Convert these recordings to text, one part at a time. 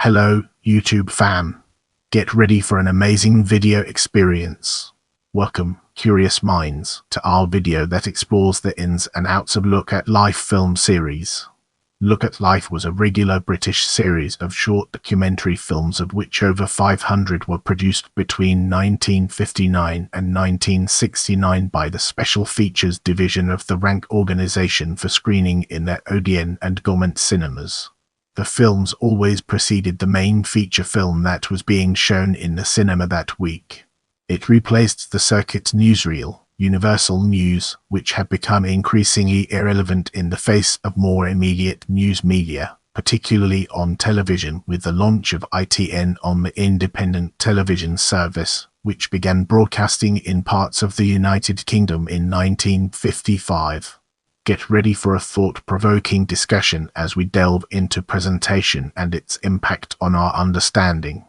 Hello, YouTube fam. Get ready for an amazing video experience. Welcome, curious minds, to our video that explores the ins and outs of Look at Life film series. Look at Life was a regular British series of short documentary films of which over 500 were produced between 1959 and 1969 by the Special Features Division of the Rank Organisation for screening in their Odeon and Gaumont cinemas. The films always preceded the main feature film that was being shown in the cinema that week. It replaced the circuit newsreel, Universal News, which had become increasingly irrelevant in the face of more immediate news media, particularly on television with the launch of ITN on the independent television service, which began broadcasting in parts of the United Kingdom in 1955. Get ready for a thought-provoking discussion as we delve into presentation and its impact on our understanding.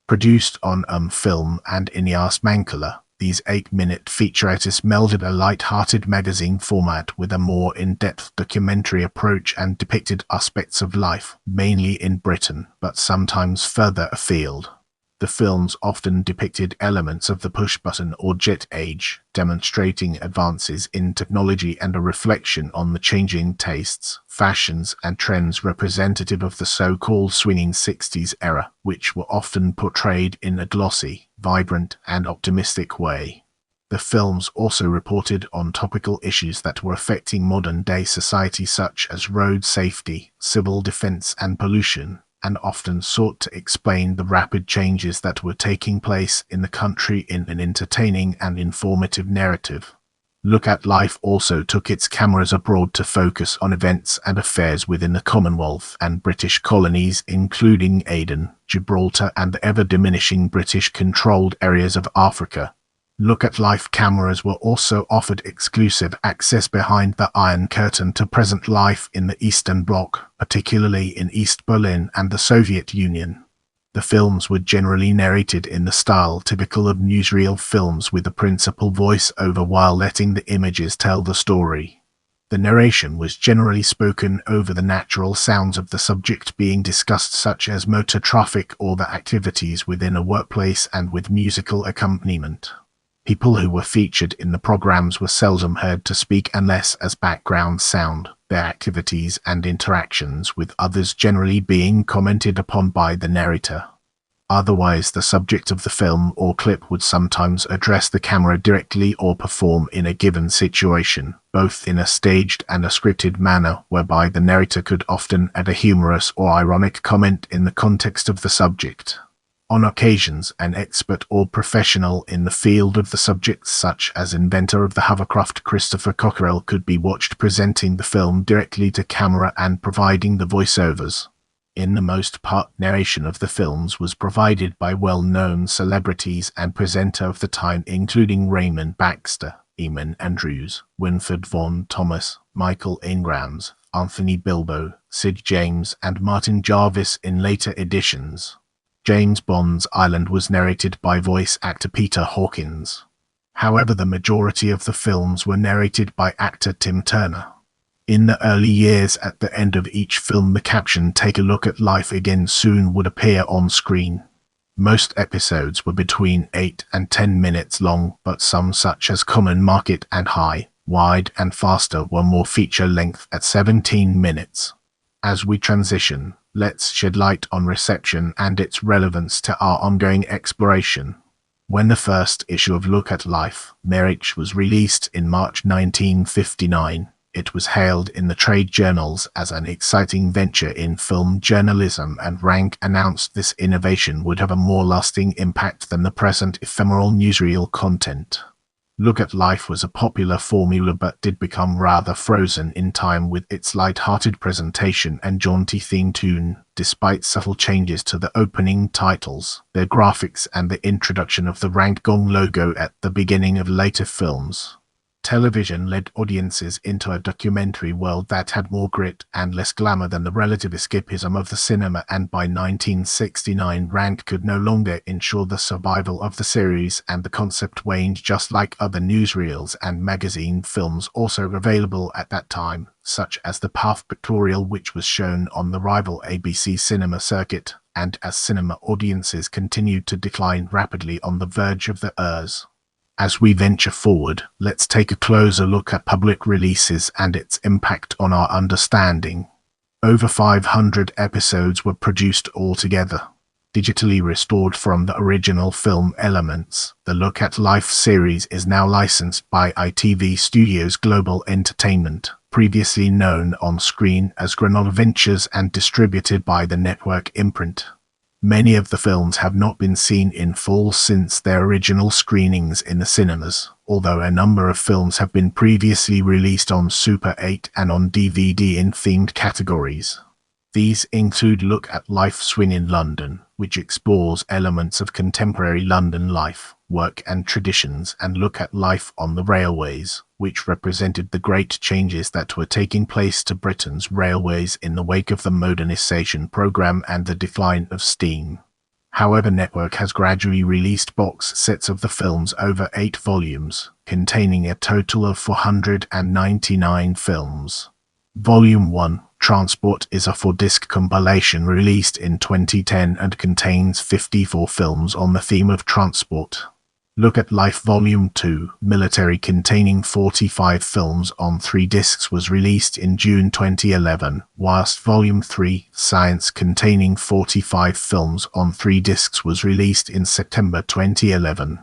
Produced on Film and Ineas Mankala, these 8-minute featurettes melded a light-hearted magazine format with a more in-depth documentary approach and depicted aspects of life, mainly in Britain, but sometimes further afield. The films often depicted elements of the push-button or jet age, demonstrating advances in technology and a reflection on the changing tastes, fashions, and trends representative of the so-called swinging 60s era, which were often portrayed in a glossy, vibrant, and optimistic way. The films also reported on topical issues that were affecting modern-day society such as road safety, civil defense, and pollution, and often sought to explain the rapid changes that were taking place in the country in an entertaining and informative narrative. Look at Life also took its cameras abroad to focus on events and affairs within the Commonwealth and British colonies, including Aden, Gibraltar, and the ever-diminishing British-controlled areas of Africa. Look at Life cameras were also offered exclusive access behind the Iron Curtain to present life in the Eastern Bloc, particularly in East Berlin and the Soviet Union. The films were generally narrated in the style typical of newsreel films with the principal voice-over while letting the images tell the story. The narration was generally spoken over the natural sounds of the subject being discussed, such as motor traffic or the activities within a workplace, and with musical accompaniment. People who were featured in the programs were seldom heard to speak unless as background sound, their activities and interactions with others generally being commented upon by the narrator. Otherwise, the subject of the film or clip would sometimes address the camera directly or perform in a given situation, both in a staged and a scripted manner, whereby the narrator could often add a humorous or ironic comment in the context of the subject. On occasions, an expert or professional in the field of the subject, such as inventor of the hovercraft Christopher Cockerell, could be watched presenting the film directly to camera and providing the voiceovers. In the most part, narration of the films was provided by well-known celebrities and presenter of the time, including Raymond Baxter, Eamon Andrews, Winfred Vaughan Thomas, Michael Ingrams, Anthony Bilbo, Sid James, and Martin Jarvis in later editions. James Bond's Island was narrated by voice actor Peter Hawkins. However, the majority of the films were narrated by actor Tim Turner. In the early years, at the end of each film, the caption "Take a Look at Life Again Soon" would appear on screen. Most episodes were between 8 and 10 minutes long, but some, such as Common Market and High, Wide and Faster, were more feature-length at 17 minutes. As we transition, let's shed light on reception and its relevance to our ongoing exploration. When the first issue of Look at Life, Marriage, was released in March 1959, it was hailed in the trade journals as an exciting venture in film journalism, and Rank announced this innovation would have a more lasting impact than the present ephemeral newsreel content. Look at Life was a popular formula but did become rather frozen in time with its light-hearted presentation and jaunty theme tune, despite subtle changes to the opening titles, their graphics, and the introduction of the Rank Gong logo at the beginning of later films. Television led audiences into a documentary world that had more grit and less glamour than the relative escapism of the cinema, and by 1969 Rank could no longer ensure the survival of the series, and the concept waned, just like other newsreels and magazine films also available at that time, such as The Path pictorial, which was shown on the rival ABC cinema circuit. and as cinema audiences continued to decline rapidly on the verge of the years. As we venture forward, let's take a closer look at public releases and its impact on our understanding. Over 500 episodes were produced altogether. Digitally restored from the original film elements, the Look at Life series is now licensed by ITV Studios Global Entertainment, previously known on screen as Granola Ventures, and distributed by the network imprint. Many of the films have not been seen in full since their original screenings in the cinemas, although a number of films have been previously released on Super 8 and on DVD in themed categories. These include Look at Life Swing in London, which explores elements of contemporary London life, work and traditions, and Look at Life on the Railways, which represented the great changes that were taking place to Britain's railways in the wake of the modernisation programme and the decline of steam. However, Network has gradually released box sets of the films over 8 volumes, containing a total of 499 films. Volume 1, Transport, is a 4-disc compilation released in 2010 and contains 54 films on the theme of transport. Look at Life Volume 2, Military, containing 45 films on 3 discs, was released in June 2011, whilst Volume 3, Science, containing 45 films on 3 discs, was released in September 2011.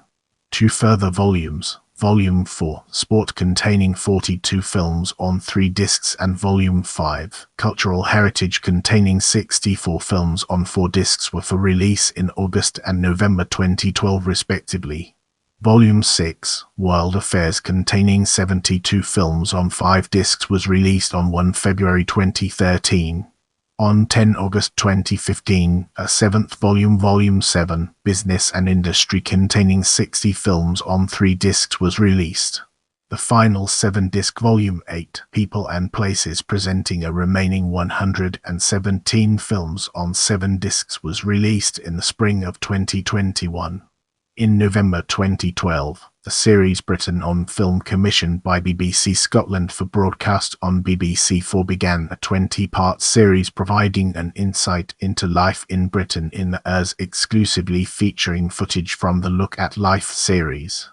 2 further volumes, Volume 4, Sport, containing 42 films on 3 discs, and Volume 5, Cultural Heritage, containing 64 films on 4 discs, were for release in August and November 2012 respectively. Volume 6, World Affairs, containing 72 films on 5 discs, was released on 1 February 2013. On 10 August 2015, a 7th volume, Volume 7, Business and Industry, containing 60 films on 3 discs, was released. The final 7-disc Volume 8, People and Places, presenting a remaining 117 films on 7 discs, was released in the spring of 2021. In November 2012, the series Britain on Film, commissioned by BBC Scotland for broadcast on BBC4, began a 20-part series providing an insight into life in Britain in the years, exclusively featuring footage from the Look at Life series.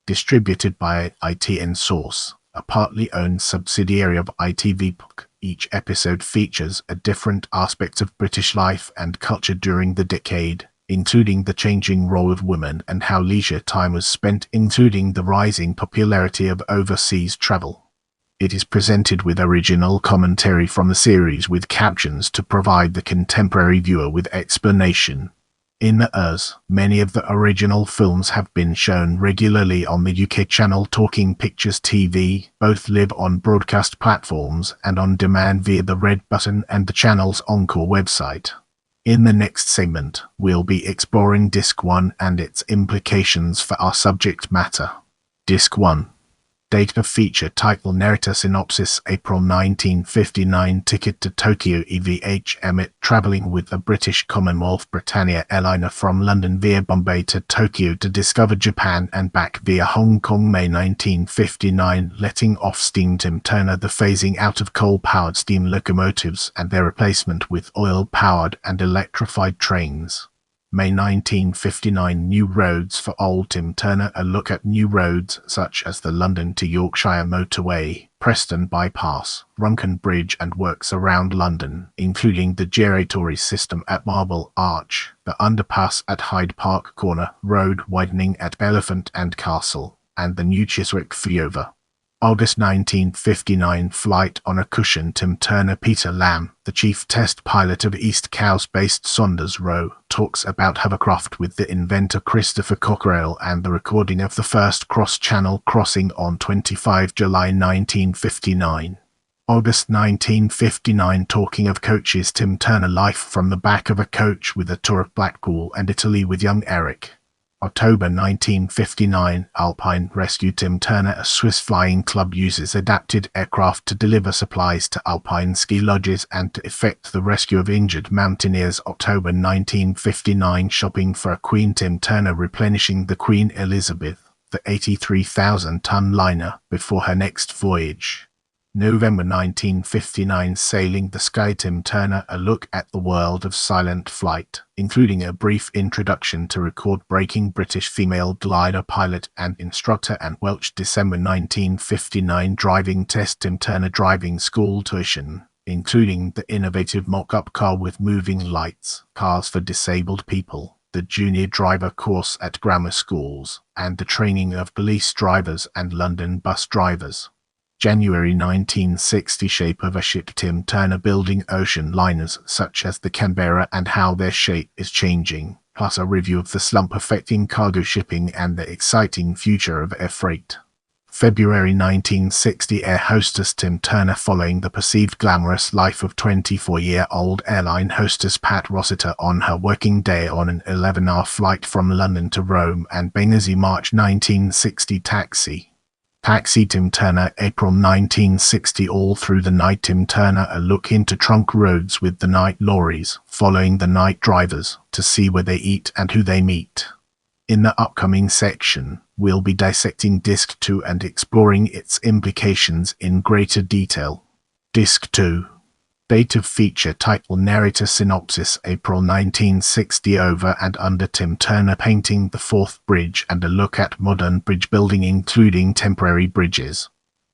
Distributed by ITN Source, a partly owned subsidiary of ITV, each episode features a different aspect of British life and culture during the decade, including the changing role of women and how leisure time was spent, including the rising popularity of overseas travel. It is presented with original commentary from the series with captions to provide the contemporary viewer with explanation. In the years, many of the original films have been shown regularly on the UK channel Talking Pictures TV, both live on broadcast platforms and on demand via the Red Button and the channel's Encore website. In the next segment, we'll be exploring Disc 1 and its implications for our subject matter. Disc 1. Data feature title narrator synopsis April 1959 Ticket to Tokyo EVH Emmett travelling with the British Commonwealth Britannia airliner from London via Bombay to Tokyo to discover Japan and back via Hong Kong. May 1959 letting off steam. Tim Turner, the phasing out of coal-powered steam locomotives and their replacement with oil-powered and electrified trains. May 1959 New roads for old. Tim Turner, a look at new roads such as the London to Yorkshire motorway, Preston bypass, Runcorn Bridge and works around London, including the gyratory system at Marble Arch, the underpass at Hyde Park Corner, road widening at Elephant and Castle, and the new Chiswick flyover. August 1959 Flight on a Cushion. Tim Turner, Peter Lamb, the chief test pilot of East Cowes-based Saunders Row, talks about hovercraft with the inventor Christopher Cockerell and the recording of the first cross-channel crossing on 25 July 1959. August 1959 Talking of coaches. Tim Turner, life from the back of a coach with a tour of Blackpool and Italy with young Eric. October 1959 Alpine Rescue. Tim Turner, a Swiss flying club, uses adapted aircraft to deliver supplies to alpine ski lodges and to effect the rescue of injured mountaineers. October 1959 Shopping for a Queen. Tim Turner replenishing the Queen Elizabeth, the 83,000-ton liner, before her next voyage. November 1959, Sailing the Sky, Tim Turner, a look at the world of silent flight, including a brief introduction to record-breaking British female glider pilot and instructor Anne Welch. December 1959, Driving Test, Tim Turner Driving School Tuition, including the innovative mock-up car with moving lights, cars for disabled people, the junior driver course at grammar schools, and the training of police drivers and London bus drivers. January 1960, Shape of a Ship, Tim Turner building ocean liners such as the Canberra and how their shape is changing, plus a review of the slump affecting cargo shipping and the exciting future of air freight. February 1960, Air hostess Tim Turner following the perceived glamorous life of 24-year-old airline hostess Pat Rossiter on her working day on an 11-hour flight from London to Rome and Benghazi. March 1960, Taxi, Tim Turner, April 1960, All Through the Night, Tim Turner, a look into trunk roads with the night lorries, following the night drivers, to see where they eat and who they meet. In the upcoming section, we'll be dissecting Disc 2 and exploring its implications in greater detail. Disc 2. Date of feature, title, narrator, synopsis. April 1960, Over and Under, Tim Turner painting the Forth Bridge and a look at modern bridge building including temporary bridges.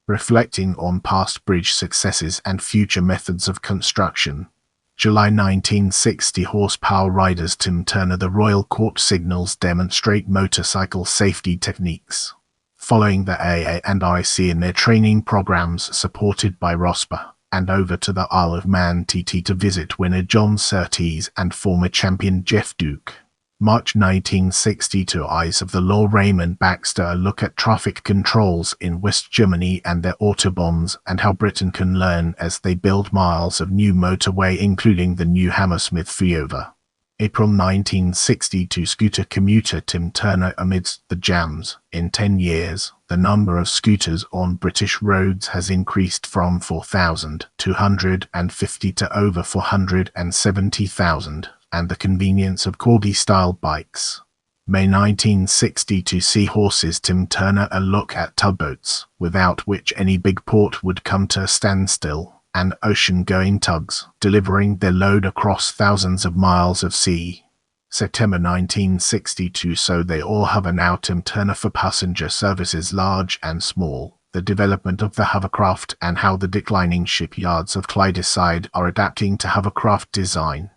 Reflecting on past bridge successes and future methods of construction. July 1960, Horsepower Riders, Tim Turner, the Royal Court signals demonstrate motorcycle safety techniques. Following the AA and IC in their training programs supported by ROSPA. And over to the Isle of Man TT to visit winner John Surtees and former champion Jeff Duke. March 1962, Eyes of the Law, Raymond Baxter, a look at traffic controls in West Germany and their autobahns and how Britain can learn as they build miles of new motorway including the new Hammersmith flyover. April 1962, Scooter commuter, Tim Turner, amidst the jams. In 10 years, the number of scooters on British roads has increased from 4,250 to over 470,000, and the convenience of corgi-style bikes. May 1962, Seahorses, Tim Turner, a look at tugboats, without which any big port would come to a standstill, and ocean-going tugs, delivering their load across thousands of miles of sea. September 1962, So They All Hover Now, Tim Turner for passenger services large and small, the development of the hovercraft and how the declining shipyards of Clydeside are adapting to hovercraft design.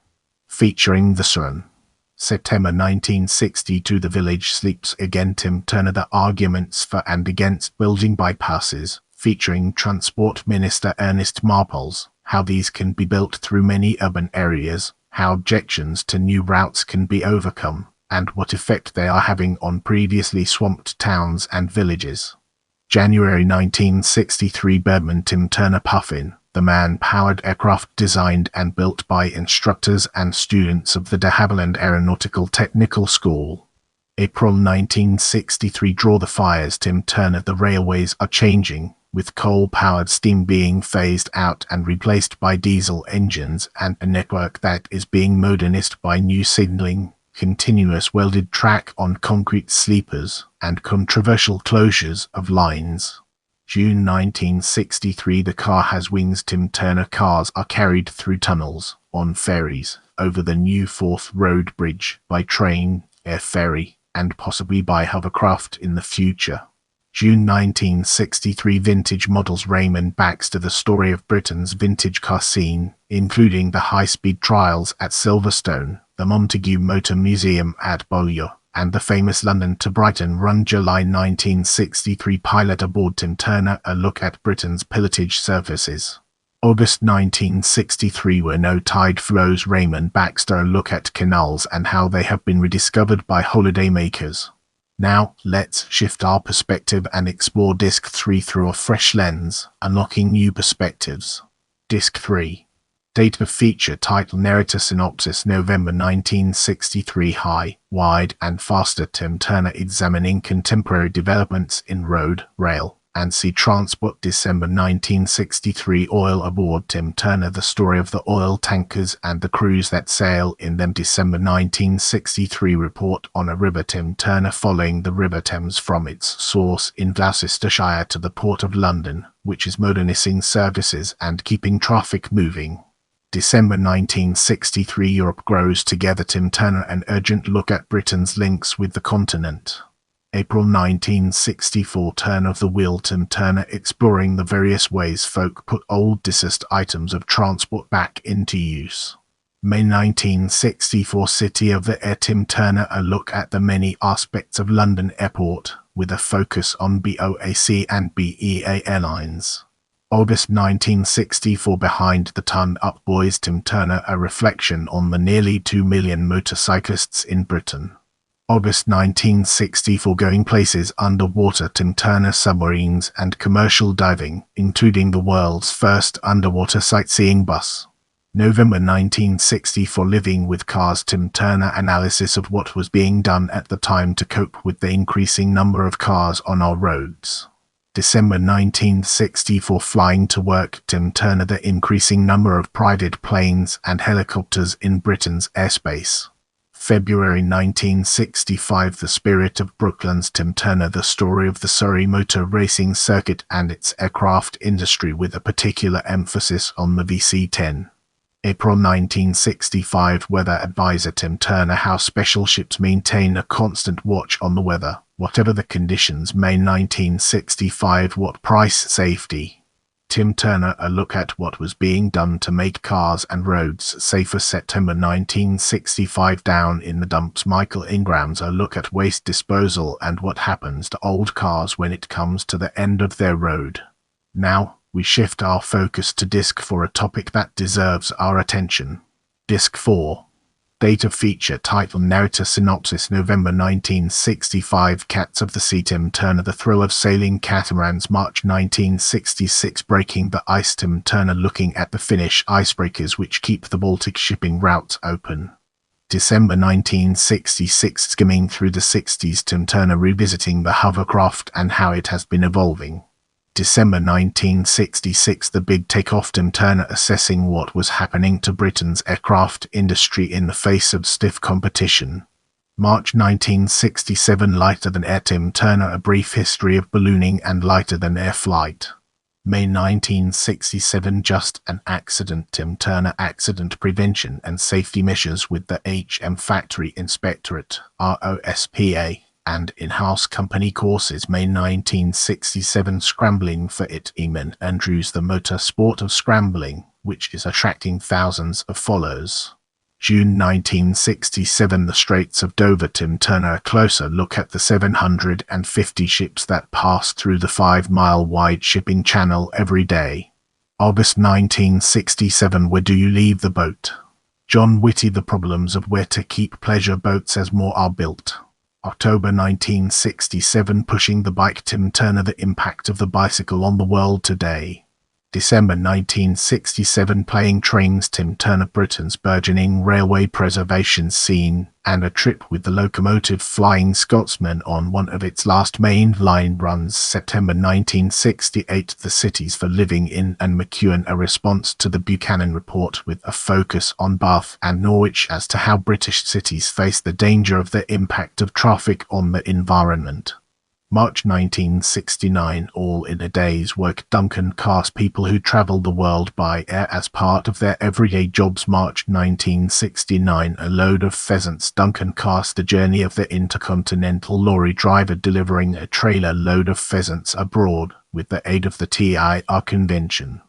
Featuring the Sun. September 1962, The Village Sleeps Again, Tim Turner, the arguments for and against building bypasses, featuring Transport Minister Ernest Marples, how these can be built through many urban areas, how objections to new routes can be overcome, and what effect they are having on previously swamped towns and villages. January 1963, Birdman, Tim Turner, Puffin, the man-powered aircraft designed and built by instructors and students of the de Havilland Aeronautical Technical School. April 1963, Draw the Fires, Tim Turner, the railways are changing, with coal-powered steam being phased out and replaced by diesel engines and a network that is being modernized by new signalling, continuous welded track on concrete sleepers, and controversial closures of lines. June 1963, The Car Has Wings, Tim Turner, cars are carried through tunnels, on ferries, over the new Forth Road Bridge, by train, air ferry, and possibly by hovercraft in the future. June 1963, Vintage Models, Raymond Baxter, the story of Britain's vintage car scene, including the high-speed trials at Silverstone, the Montague Motor Museum at Bowyer, and the famous London to Brighton run. July 1963, Pilot Aboard, Tim Turner, a look at Britain's pilotage services. August 1963, Where No Tide Flows, Raymond Baxter, a look at canals and how they have been rediscovered by holidaymakers. Now, let's shift our perspective and explore Disc 3 through a fresh lens, unlocking new perspectives. Disc 3. Date of feature, title, narrator, synopsis. November 1963, High, Wide and Faster, Tim Turner examining contemporary developments in road, rail, and Sea Transport. December 1963, oil aboard Tim Turner, the story of the oil tankers and the crews that sail in them. December 1963, report on a river Tim Turner following the River Thames from its source in Gloucestershire to the Port of London, which is modernising services and keeping traffic moving. December 1963, Europe grows together Tim Turner, an urgent look at Britain's links with the continent. April 1964, turn of the wheel Tim Turner, exploring the various ways folk put old deceased items of transport back into use. May 1964, City of the Air Tim Turner, a look at the many aspects of London Airport, with a focus on BOAC and BEA Airlines. August 1964, Behind the Ton Up Boys Tim Turner, a reflection on the nearly 2 million motorcyclists in Britain. August 1964, Going Places Underwater Tim Turner, submarines and commercial diving, including the world's first underwater sightseeing bus. November 1964, Living with Cars Tim Turner, analysis of what was being done at the time to cope with the increasing number of cars on our roads. December 1964, Flying to Work Tim Turner, the increasing number of private planes and helicopters in Britain's airspace. February 1965, The Spirit of Brooklands Tim Turner, the story of the Surrey motor racing circuit and its aircraft industry, with a particular emphasis on the VC-10. April 1965, Weather Advisor Tim Turner, how special ships maintain a constant watch on the weather, whatever the conditions. May 1965, What Price Safety? Tim Turner, a look at what was being done to make cars and roads safer. September 1965, Down in the Dumps Michael Ingram's a look at waste disposal and what happens to old cars when it comes to the end of their road. Now, we shift our focus to Disc 4, a topic that deserves our attention. Disc 4. Data feature, title, narrator, synopsis. November 1965, Cats of the Sea Tim Turner, the thrill of sailing catamarans. March 1966, Breaking the Ice Tim Turner, looking at the Finnish icebreakers which keep the Baltic shipping routes open. December 1966, Skimming through the 60s Tim Turner, revisiting the hovercraft and how it has been evolving. December 1966, The Big Takeoff Tim Turner, assessing what was happening to Britain's aircraft industry in the face of stiff competition. March 1967, Lighter Than Air Tim Turner, a brief history of ballooning and lighter than air flight. May 1967, Just an Accident Tim Turner, accident prevention and safety measures with the HM Factory Inspectorate, ROSPA. And in-house company courses. May 1967, Scrambling for It, Eamon Andrews, the motor sport of scrambling, which is attracting thousands of followers. June 1967, The Straits of Dover Tim Turner, a closer look at the 750 ships that pass through the 5-mile wide shipping channel every day. August 1967, Where Do You Leave the Boat? John Whitty, The Problems of Where to Keep Pleasure Boats as More Are Built. October 1967, Pushing the Bike Tim Turner, the impact of the bicycle on the world today. December 1967, Playing Trains Tim Turner, Britain's burgeoning railway preservation scene, and a trip with the locomotive Flying Scotsman on one of its last main line runs. September 1968, The Cities for Living in and McEwen, a response to the Buchanan Report with a focus on Bath and Norwich as to how British cities face the danger of the impact of traffic on the environment. March 1969, All in a Day's Work Duncan casts people who travel the world by air as part of their everyday jobs. March 1969, A Load of Pheasants. Duncan casts the journey of the intercontinental lorry driver delivering a trailer load of pheasants abroad with the aid of the TIR convention.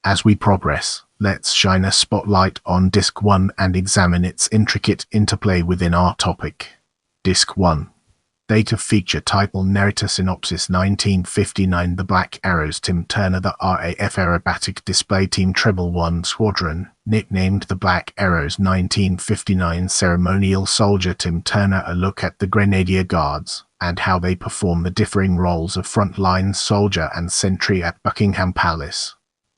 As we progress, let's shine a spotlight on Disc 1 and examine its intricate interplay within our topic. Disc 1. Data feature, title, narrator, synopsis. 1959, The Black Arrows Tim Turner, the RAF Aerobatic Display Team Treble 1 Squadron, nicknamed the Black Arrows. 1959, Ceremonial Soldier Tim Turner, a look at the Grenadier Guards and how they perform the differing roles of frontline soldier and sentry at Buckingham Palace.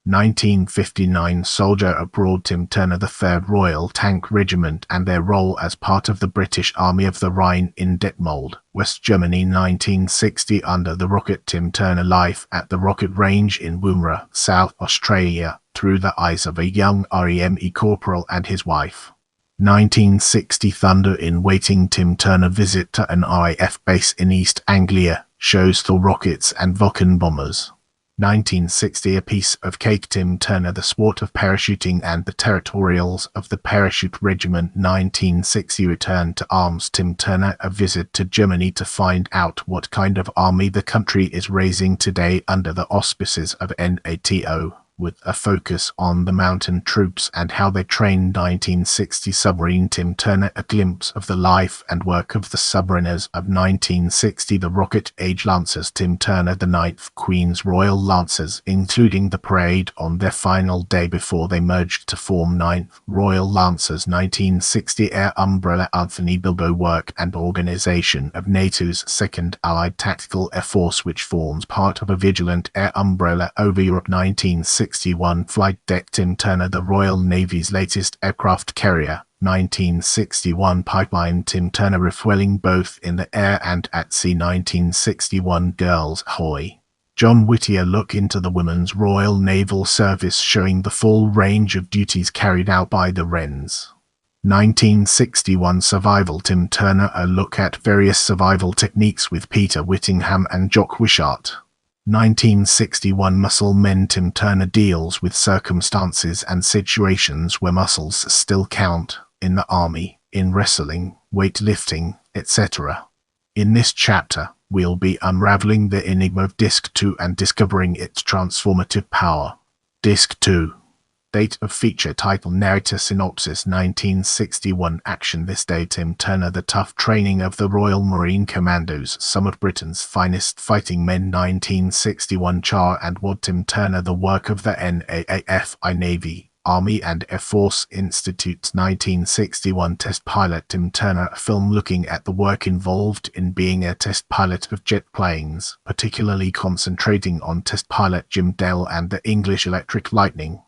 1959 Soldier Abroad Tim Turner, the 3rd Royal Tank Regiment, and their role as part of the British Army of the Rhine in Detmold, West Germany. 1960 Under the Rocket Tim Turner, life at the rocket range in Woomera, South Australia, through the eyes of a young REME corporal and his wife. 1960 Thunder in Waiting Tim Turner visit to an RAF base in East Anglia, shows Thor rockets and Vulcan bombers. 1960 A Piece of Cake Tim Turner, the sport of parachuting and the territorials of the Parachute Regiment. 1960 Return to Arms Tim Turner, a visit to Germany to find out what kind of army the country is raising today under the auspices of NATO, with a focus on the mountain troops and how they train. 1960 Submarine Tim Turner, a glimpse of the life and work of the submariners of 1960. The Rocket Age Lancers Tim Turner, the 9th Queen's Royal Lancers, including the parade on their final day before they merged to form 9th Royal Lancers. 1960 Air Umbrella Anthony Bilbo, work and organization of NATO's 2nd Allied Tactical Air Force, which forms part of a vigilant air umbrella over Europe. 1961 Flight Deck Tim Turner, the Royal Navy's latest aircraft carrier. 1961 Pipeline Tim Turner, refueling both in the air and at sea. 1961 Girls Ahoy! John Whittier, look into the Women's Royal Naval Service, showing the full range of duties carried out by the Wrens. 1961 Survival Tim Turner, a look at various survival techniques with Peter Whittingham and Jock Wishart. 1961 Muscle Men Tim Turner, deals with circumstances and situations where muscles still count, in the army, in wrestling, weightlifting, etc. In this chapter, we'll be unraveling the enigma of Disc 2 and discovering its transformative power. Disc 2. Date of feature, title, narrator, synopsis. 1961 Action. This day Tim Turner, the tough training of the Royal Marine Commandos, some of Britain's finest fighting men. 1961 Char and Wad Tim Turner, the work of the NAAFI Navy, Army and Air Force Institutes. 1961 Test Pilot Tim Turner, a film looking at the work involved in being a test pilot of jet planes, particularly concentrating on test pilot Jim Dale and the English Electric Lightning.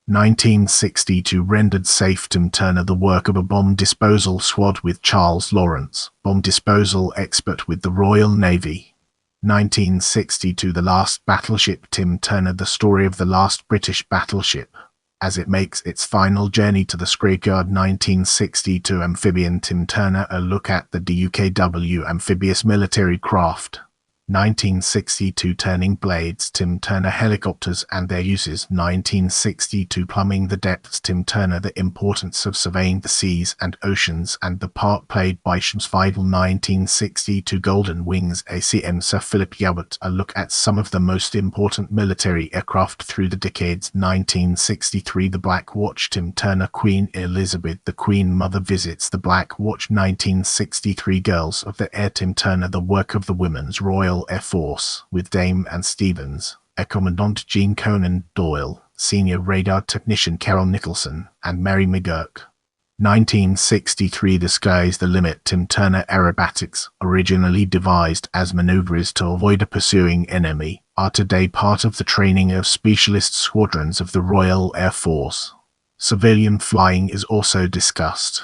1962 Rendered Safe Tim Turner, the work of a bomb disposal squad with Charles Lawrence, bomb disposal expert with the Royal Navy. 1962 The Last Battleship Tim Turner, the story of the last British battleship, as it makes its final journey to the scrapyard. 1962 Amphibian Tim Turner, a look at the DUKW amphibious military craft. 1962 Turning Blades Tim Turner, helicopters and their uses. 1962 Plumbing the Depths Tim Turner, the importance of surveying the seas and oceans and the part played by ships. 1962 Golden Wings ACM Sir Philip Yabut, a look at some of the most important military aircraft through the decades. 1963 The Black Watch Tim Turner, Queen Elizabeth the Queen Mother visits the Black Watch. 1963 Girls of the Air Tim Turner, the work of the Women's Royal Air Force, with Dame Anne Stevens, Air Commandant Jean Conan Doyle, Senior Radar Technician Carol Nicholson, and Mary McGurk. 1963 The Sky's the Limit Tim Turner, aerobatics, originally devised as maneuvers to avoid a pursuing enemy, are today part of the training of specialist squadrons of the Royal Air Force. Civilian flying is also discussed.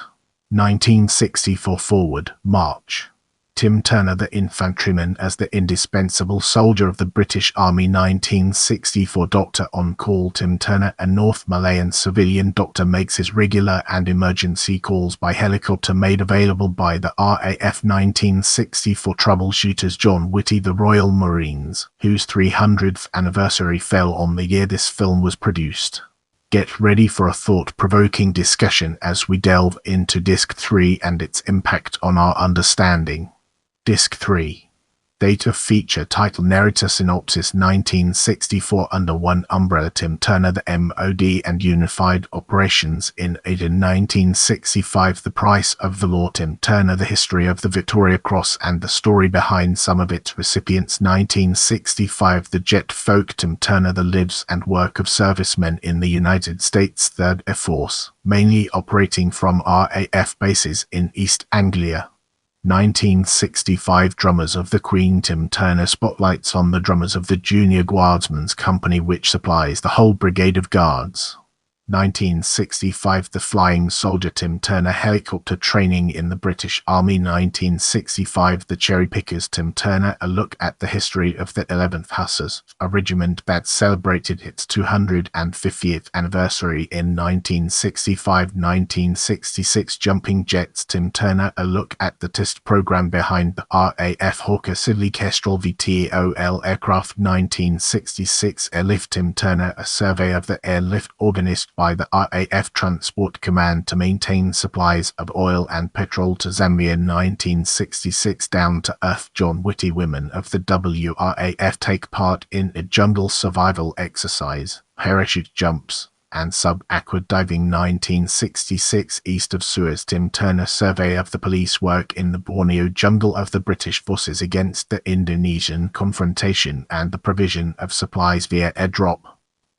1964 Forward March Tim Turner, the infantryman, as the indispensable soldier of the British Army. 1964 Doctor on Call Tim Turner, a North Malayan civilian doctor, makes his regular and emergency calls by helicopter made available by the RAF. 1964 Troubleshooters John Whitty, the Royal Marines, whose 300th anniversary fell on the year this film was produced. Get ready for a thought-provoking discussion as we delve into Disc 3 and its impact on our understanding. Disc 3. Date of feature, title, narrator, synopsis. 1964 Under one umbrella Tim Turner, the MOD and Unified Operations in Aden. 1965 The Price of the Law Tim Turner, the history of the Victoria Cross and the story behind some of its recipients. 1965 The Jet Folk Tim Turner, the lives and work of servicemen in the United States 3rd Air Force, mainly operating from RAF bases in East Anglia. 1965 Drummers of the Queen. Tim Turner spotlights on the drummers of the Junior Guardsmen's Company, which supplies the whole brigade of guards. 1965 The Flying Soldier. Tim Turner helicopter training in the British Army. 1965 The Cherry Pickers. Tim Turner a look at the history of the 11th Hussars, a regiment that celebrated its 250th anniversary in 1965. 1966 Jumping Jets. Tim Turner a look at the test program behind the RAF Hawker Siddeley Kestrel VTOL aircraft. 1966 Airlift. Tim Turner a survey of the airlift organized by the RAF Transport Command to maintain supplies of oil and petrol to Zambia. 1966 Down to Earth. John Whitty. Women of the WRAF take part in a jungle survival exercise, parachute jumps, and sub-aqua diving. 1966 East of Suez. Tim Turner survey of the police work in the Borneo jungle of the British forces against the Indonesian confrontation and the provision of supplies via airdrop.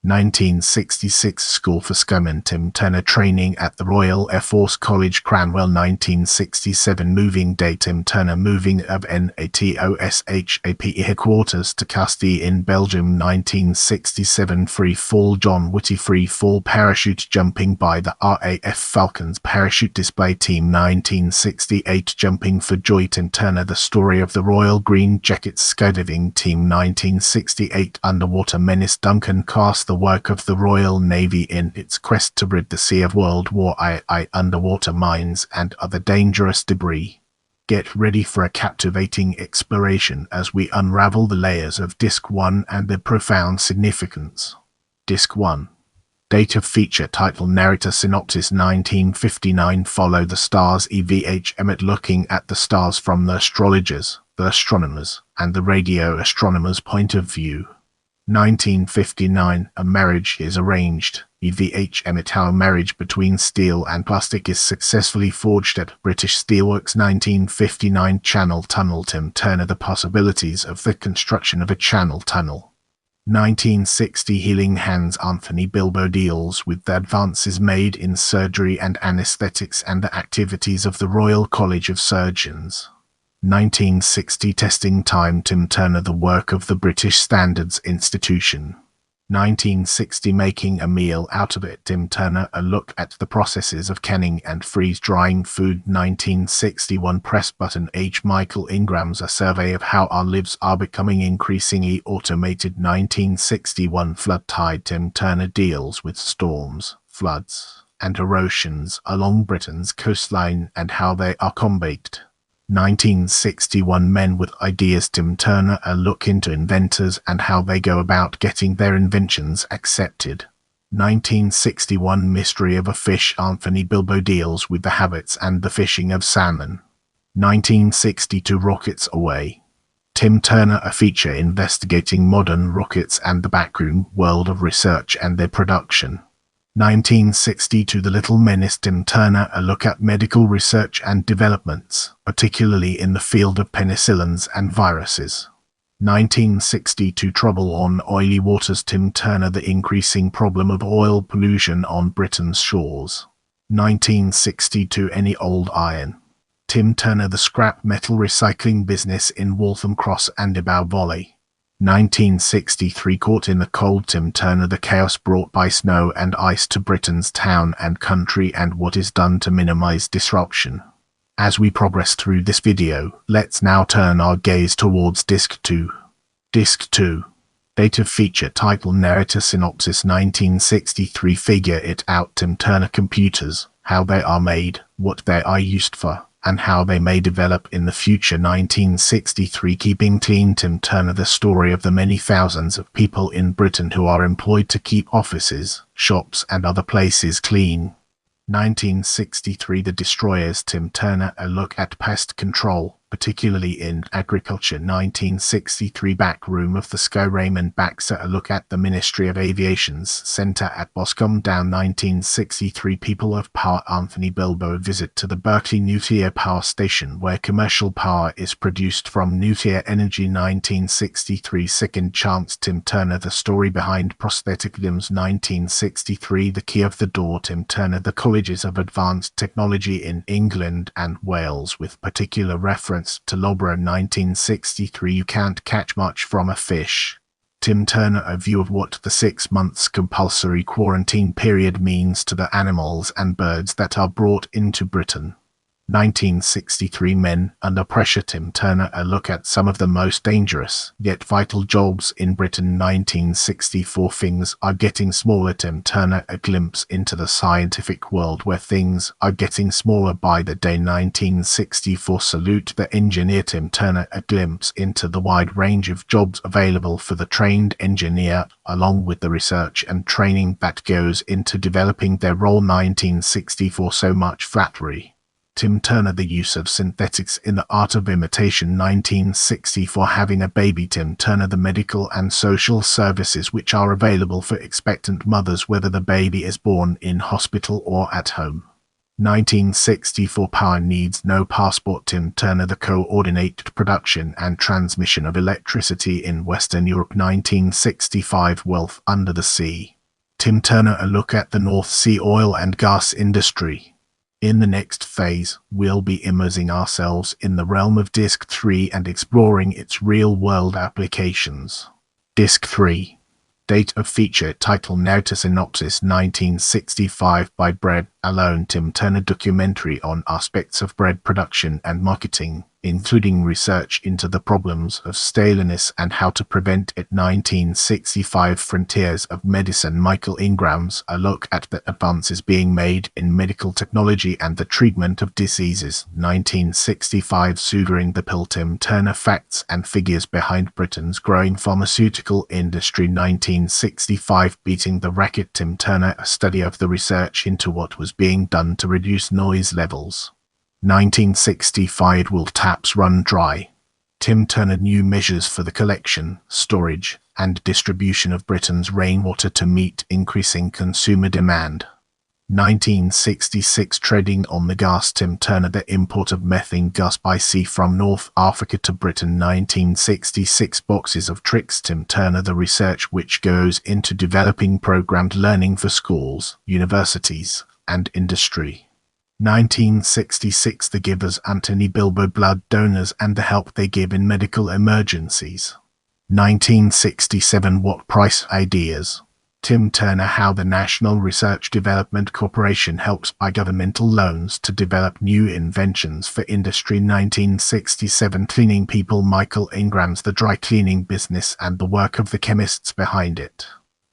1966 School for Scummen. Tim Turner training at the Royal Air Force College, Cranwell. 1967 Moving Day. Tim Turner moving of NATOSHAP headquarters to Castille in Belgium. 1967 Free Fall. John Whitty free fall parachute jumping by the RAF Falcons Parachute Display Team. 1968 Jumping for Joy. Tim Turner the story of the Royal Green Jackets skydiving team. 1968 Underwater Menace. Duncan cast the work of the Royal Navy in its quest to rid the sea of World War II underwater mines and other dangerous debris. Get ready for a captivating exploration as we unravel the layers of Disc 1 and their profound significance. Disc 1. Date of feature. Title, narrator, synopsis. 1959 Follow the Stars. EVH Emmett looking at the stars from the astrologers, the astronomers, and the radio astronomers' point of view. 1959 A marriage is arranged. EVH Emmett how a marriage between steel and plastic is successfully forged at British Steelworks. 1959 Channel Tunnel. Tim Turner the possibilities of the construction of a channel tunnel. 1960 Healing Hands. Anthony Bilbo deals with the advances made in surgery and anesthetics and the activities of the Royal College of Surgeons. 1960 Testing Time. Tim Turner the work of the British Standards Institution. 1960 Making a Meal Out of It. Tim Turner a look at the processes of canning and freeze-drying food. 1961 Press Button. H. Michael Ingram's A Survey of How Our Lives Are Becoming Increasingly Automated. 1961 Flood Tide. Tim Turner deals with storms, floods, and erosions along Britain's coastline and how they are combated. 1961 Men with Ideas. Tim Turner a look into inventors and how they go about getting their inventions accepted. 1961 Mystery of a Fish. Anthony Bilbo deals with the habits and the fishing of salmon. 1962 Rockets Away. Tim Turner a feature investigating modern rockets and the backroom world of research and their production. 1962 The Little Menace. Tim Turner a look at medical research and developments, particularly in the field of penicillins and viruses. 1962 Trouble on Oily Waters. Tim Turner the increasing problem of oil pollution on Britain's shores. 1962 Any Old Iron. Tim Turner the scrap metal recycling business in Waltham Cross and Ibao Volley. 1963 Caught in the Cold. Tim Turner the chaos brought by snow and ice to Britain's town and country and what is done to minimize disruption. As we progress through this video, let's now turn our gaze towards Disc 2. Disc 2. Date of feature. Title, narrator, synopsis. 1963 Figure It Out. Tim Turner computers, how they are made, what they are used for, and how they may develop in the future. 1963 Keeping Clean. Tim Turner the story of the many thousands of people in Britain who are employed to keep offices, shops and other places clean. 1963 The Destroyers. Tim Turner a look at pest control, particularly in agriculture. 1963 Back room of the Sky Raymond Baxter. A look at the Ministry of Aviation's Centre at Boscombe Down. 1963 People of Power. Anthony Bilbo. Visit to the Berkeley Nuclear Power Station where commercial power is produced from nuclear energy. 1963 Second Chance. Tim Turner. The story behind prosthetic limbs. 1963 The Key of the Door. Tim Turner. The Colleges of Advanced Technology in England and Wales, with particular reference to Loughborough. 1963 You Can't Catch Much from a Fish. Tim Turner. A view of what the 6 months compulsory quarantine period means to the animals and birds that are brought into Britain. 1963 Men Under Pressure. Tim Turner. A look at some of the most dangerous yet vital jobs in Britain. 1964 Things Are Getting Smaller. Tim Turner. A glimpse into the scientific world where things are getting smaller by the day. 1964 Salute the Engineer. Tim Turner. A glimpse into the wide range of jobs available for the trained engineer, along with the research and training that goes into developing their role. 1964 So Much Flattery. Tim Turner. The use of synthetics in the art of imitation. 1964 Having a Baby. Tim Turner. The medical and social services which are available for expectant mothers whether the baby is born in hospital or at home. 1964 Power Needs No Passport. Tim Turner. The coordinated production and transmission of electricity in Western Europe. 1965 Wealth Under the Sea. Tim Turner. A look at the North Sea oil and gas industry. In the next phase, we'll be immersing ourselves in the realm of Disc 3 and exploring its real-world applications. Disc 3. Date of feature. Title. Narrative synopsis. 1965 By Bread Alone. Tim Turner. Documentary on aspects of bread production and marketing, including research into the problems of staleness and how to prevent it. 1965 Frontiers of Medicine. Michael Ingram's A look at the advances being made in medical technology and the treatment of diseases. 1965 Sugaring the Pill. Tim Turner. Facts and figures behind Britain's growing pharmaceutical industry. 1965 Beating the Racket. Tim Turner. A study of the research into what was being done to reduce noise levels. 1965 Will Taps Run Dry? Tim Turner. New measures for the collection, storage, and distribution of Britain's rainwater to meet increasing consumer demand. 1966 Treading on the Gas. Tim Turner. The import of methane gas by sea from North Africa to Britain. 1966 Boxes of Tricks. Tim Turner. The research which goes into developing programmed learning for schools, universities, and industry. 1966 The Givers. Anthony Bilbo. Blood donors and the help they give in medical emergencies. 1967 What Price Ideas? Tim Turner. How the National Research Development Corporation helps by governmental loans to develop new inventions for industry. 1967 Cleaning People. Michael Ingram's The Dry Cleaning Business and the work of the chemists behind it.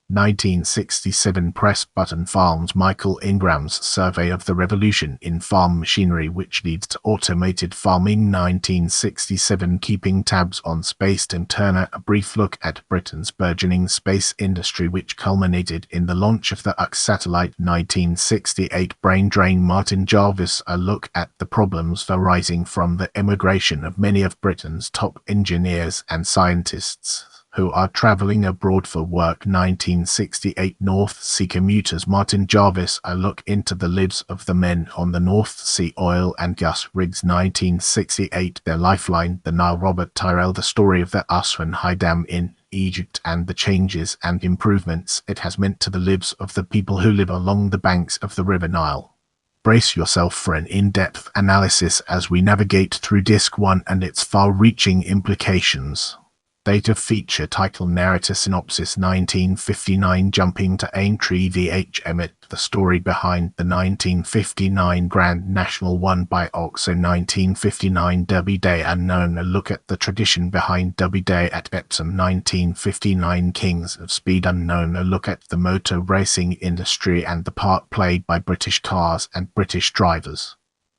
1967 Press Button Farms. Michael Ingram's survey of the revolution in farm machinery which leads to automated farming. 1967 Keeping Tabs on Space. Tim Turner. A brief look at Britain's burgeoning space industry which culminated in the launch of the UX satellite. 1968 Brain Drain. Martin Jarvis. A look at the problems arising from the emigration of many of Britain's top engineers and scientists who are travelling abroad for work. 1968 North Sea Commuters. Martin Jarvis. A look into the lives of the men on the North Sea oil and gas rigs. 1968 Their Lifeline. The Nile. Robert Tyrrell. The story of the Aswan High Dam in Egypt and the changes and improvements it has meant to the lives of the people who live along the banks of the River Nile. Brace yourself for an in-depth analysis as we navigate through Disc 1 and its far-reaching implications. Date of feature. Title. Narrative synopsis. 1959 Jumping to Aintree vh Emmett. The story behind the 1959 Grand National won by Oxo. 1959 Derby Day Unknown. A look at the tradition behind Derby Day at Epsom. 1959 Kings of Speed Unknown. A look at the motor racing industry and the part played by British cars and British drivers.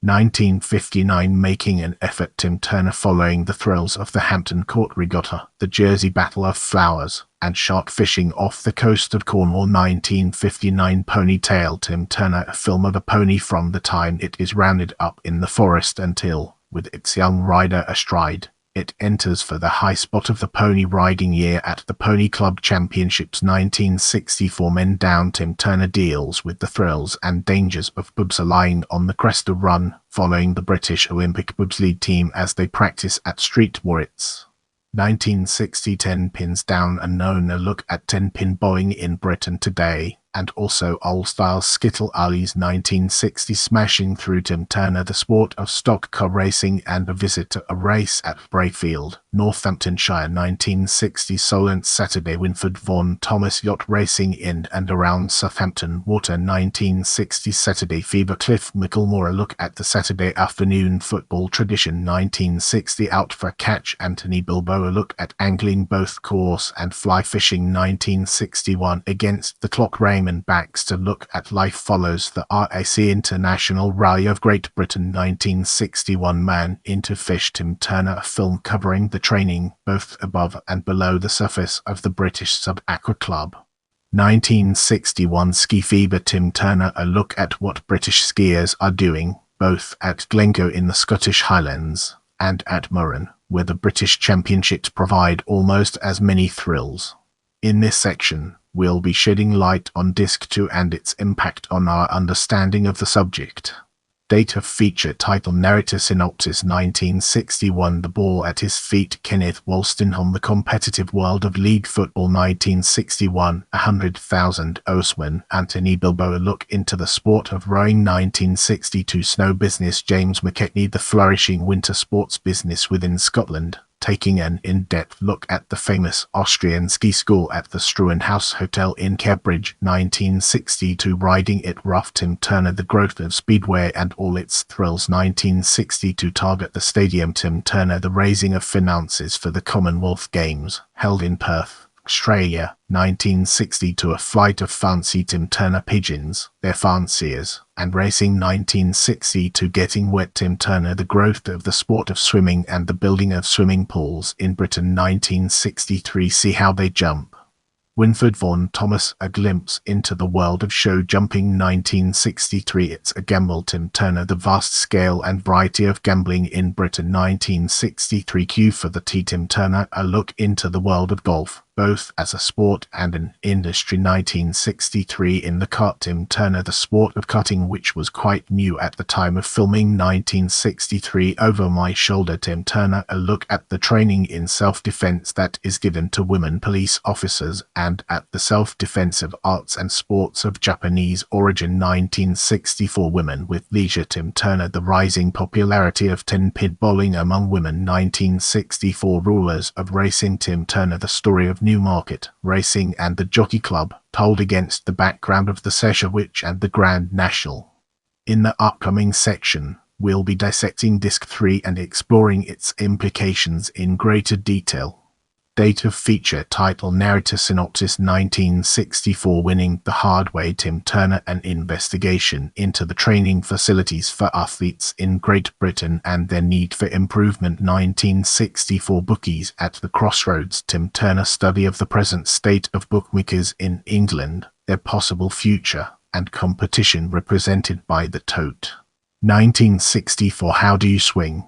1959 Making an Effort. Tim Turner. Following the thrills of the Hampton Court Regatta, the Jersey Battle of Flowers, and shark fishing off the coast of Cornwall. 1959 Ponytail. Tim Turner. A film of a pony from the time it is rounded up in the forest until with its young rider astride. It enters for the high spot of the pony riding year at the Pony Club Championships 1964 Men Down. Tim Turner deals with the thrills and dangers of bobsleighing on the Cresta Run, following the British Olympic bobsleigh team as they practice at Street Moritz. 1960 10 Pins Down Unknown, a look at 10-pin bowling in Britain today, and also old-style Skittle Ali's 1960 smashing through Tim Turner, the sport of stock car racing, and a visit to a race at Brayfield, Northamptonshire. 1960 Solent Saturday, Winford Vaughan Thomas yacht racing in and around Southampton Water. 1960 Saturday Fever, Cliff Micklemore, a look at the Saturday afternoon football tradition. 1960 Out for a Catch, Anthony Bilbao, a look at angling, both course and fly fishing. 1961 Against the Clock, Raymond Baxter, look at life follows the RAC International Rally of Great Britain. 1961 Man into Fish, Tim Turner, a film covering the training both above and below the surface of the British Sub-Aqua Club. 1961 Ski Fever, Tim Turner, a look at what British skiers are doing both at Glencoe in the Scottish Highlands and at Murren, where the British Championships provide almost as many thrills. In this section, we'll be shedding light on Disc 2 and its impact on our understanding of the subject. Data feature title narrator synopsis. 1961 The ball at his feet, Kenneth Wolstenholme, the competitive world of league football. 1961 100,000 Oswin, Anthony Bilbao, a look into the sport of rowing. 1962 Snow business, James McKechnie, the flourishing winter sports business within Scotland, taking an in-depth look at the famous Austrian ski school at the Struan House Hotel in Cambridge. 1962 Riding It Rough, Tim Turner, the growth of Speedway and all its thrills. 1962 Target the Stadium, Tim Turner, the raising of finances for the Commonwealth Games, held in Perth, Australia. 1962 A Flight of Fancy, Tim Turner, pigeons, their fanciers, and racing. 1962 Getting Wet, Tim Turner, the growth of the sport of swimming and the building of swimming pools in Britain. 1963 See How They Jump, Winford Vaughan Thomas, a glimpse into the world of show jumping. 1963 It's a Gamble, Tim Turner, the vast scale and variety of gambling in Britain. 1963 Q for the T, Tim Turner, a look into the world of golf, both as a sport and an industry. 1963 In the Cart, Tim Turner, the sport of cutting, which was quite new at the time of filming. 1963 Over My Shoulder, Tim Turner, a look at the training in self-defense that is given to women police officers and at the self-defensive arts and sports of Japanese origin. 1964 Women with Leisure, Tim Turner, the rising popularity of 10-pin bowling among women. 1964 Rulers of Racing, Tim Turner, the story of Newmarket Racing and the Jockey Club, told against the background of the Seshawich and the Grand National. In the upcoming section, we'll be dissecting Disc 3 and exploring its implications in greater detail. Data feature title narrator synopsis. 1964 Winning the Hard Way, Tim Turner, an investigation into the training facilities for athletes in Great Britain and their need for improvement. 1964 Bookies at the Crossroads, Tim Turner, study of the present state of bookmakers in England, their possible future, and competition represented by the tote. 1964 How Do You Swing?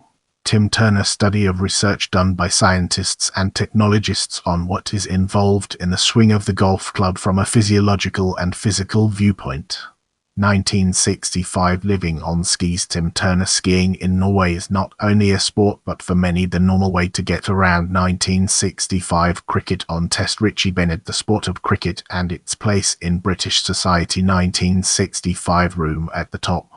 Tim Turner, study of research done by scientists and technologists on what is involved in the swing of the golf club from a physiological and physical viewpoint. 1965 Living on skis, Tim Turner, skiing in Norway is not only a sport but for many the normal way to get around. 1965 Cricket on Test, Richie Bennett, the sport of cricket and its place in British society. 1965 Room at the Top,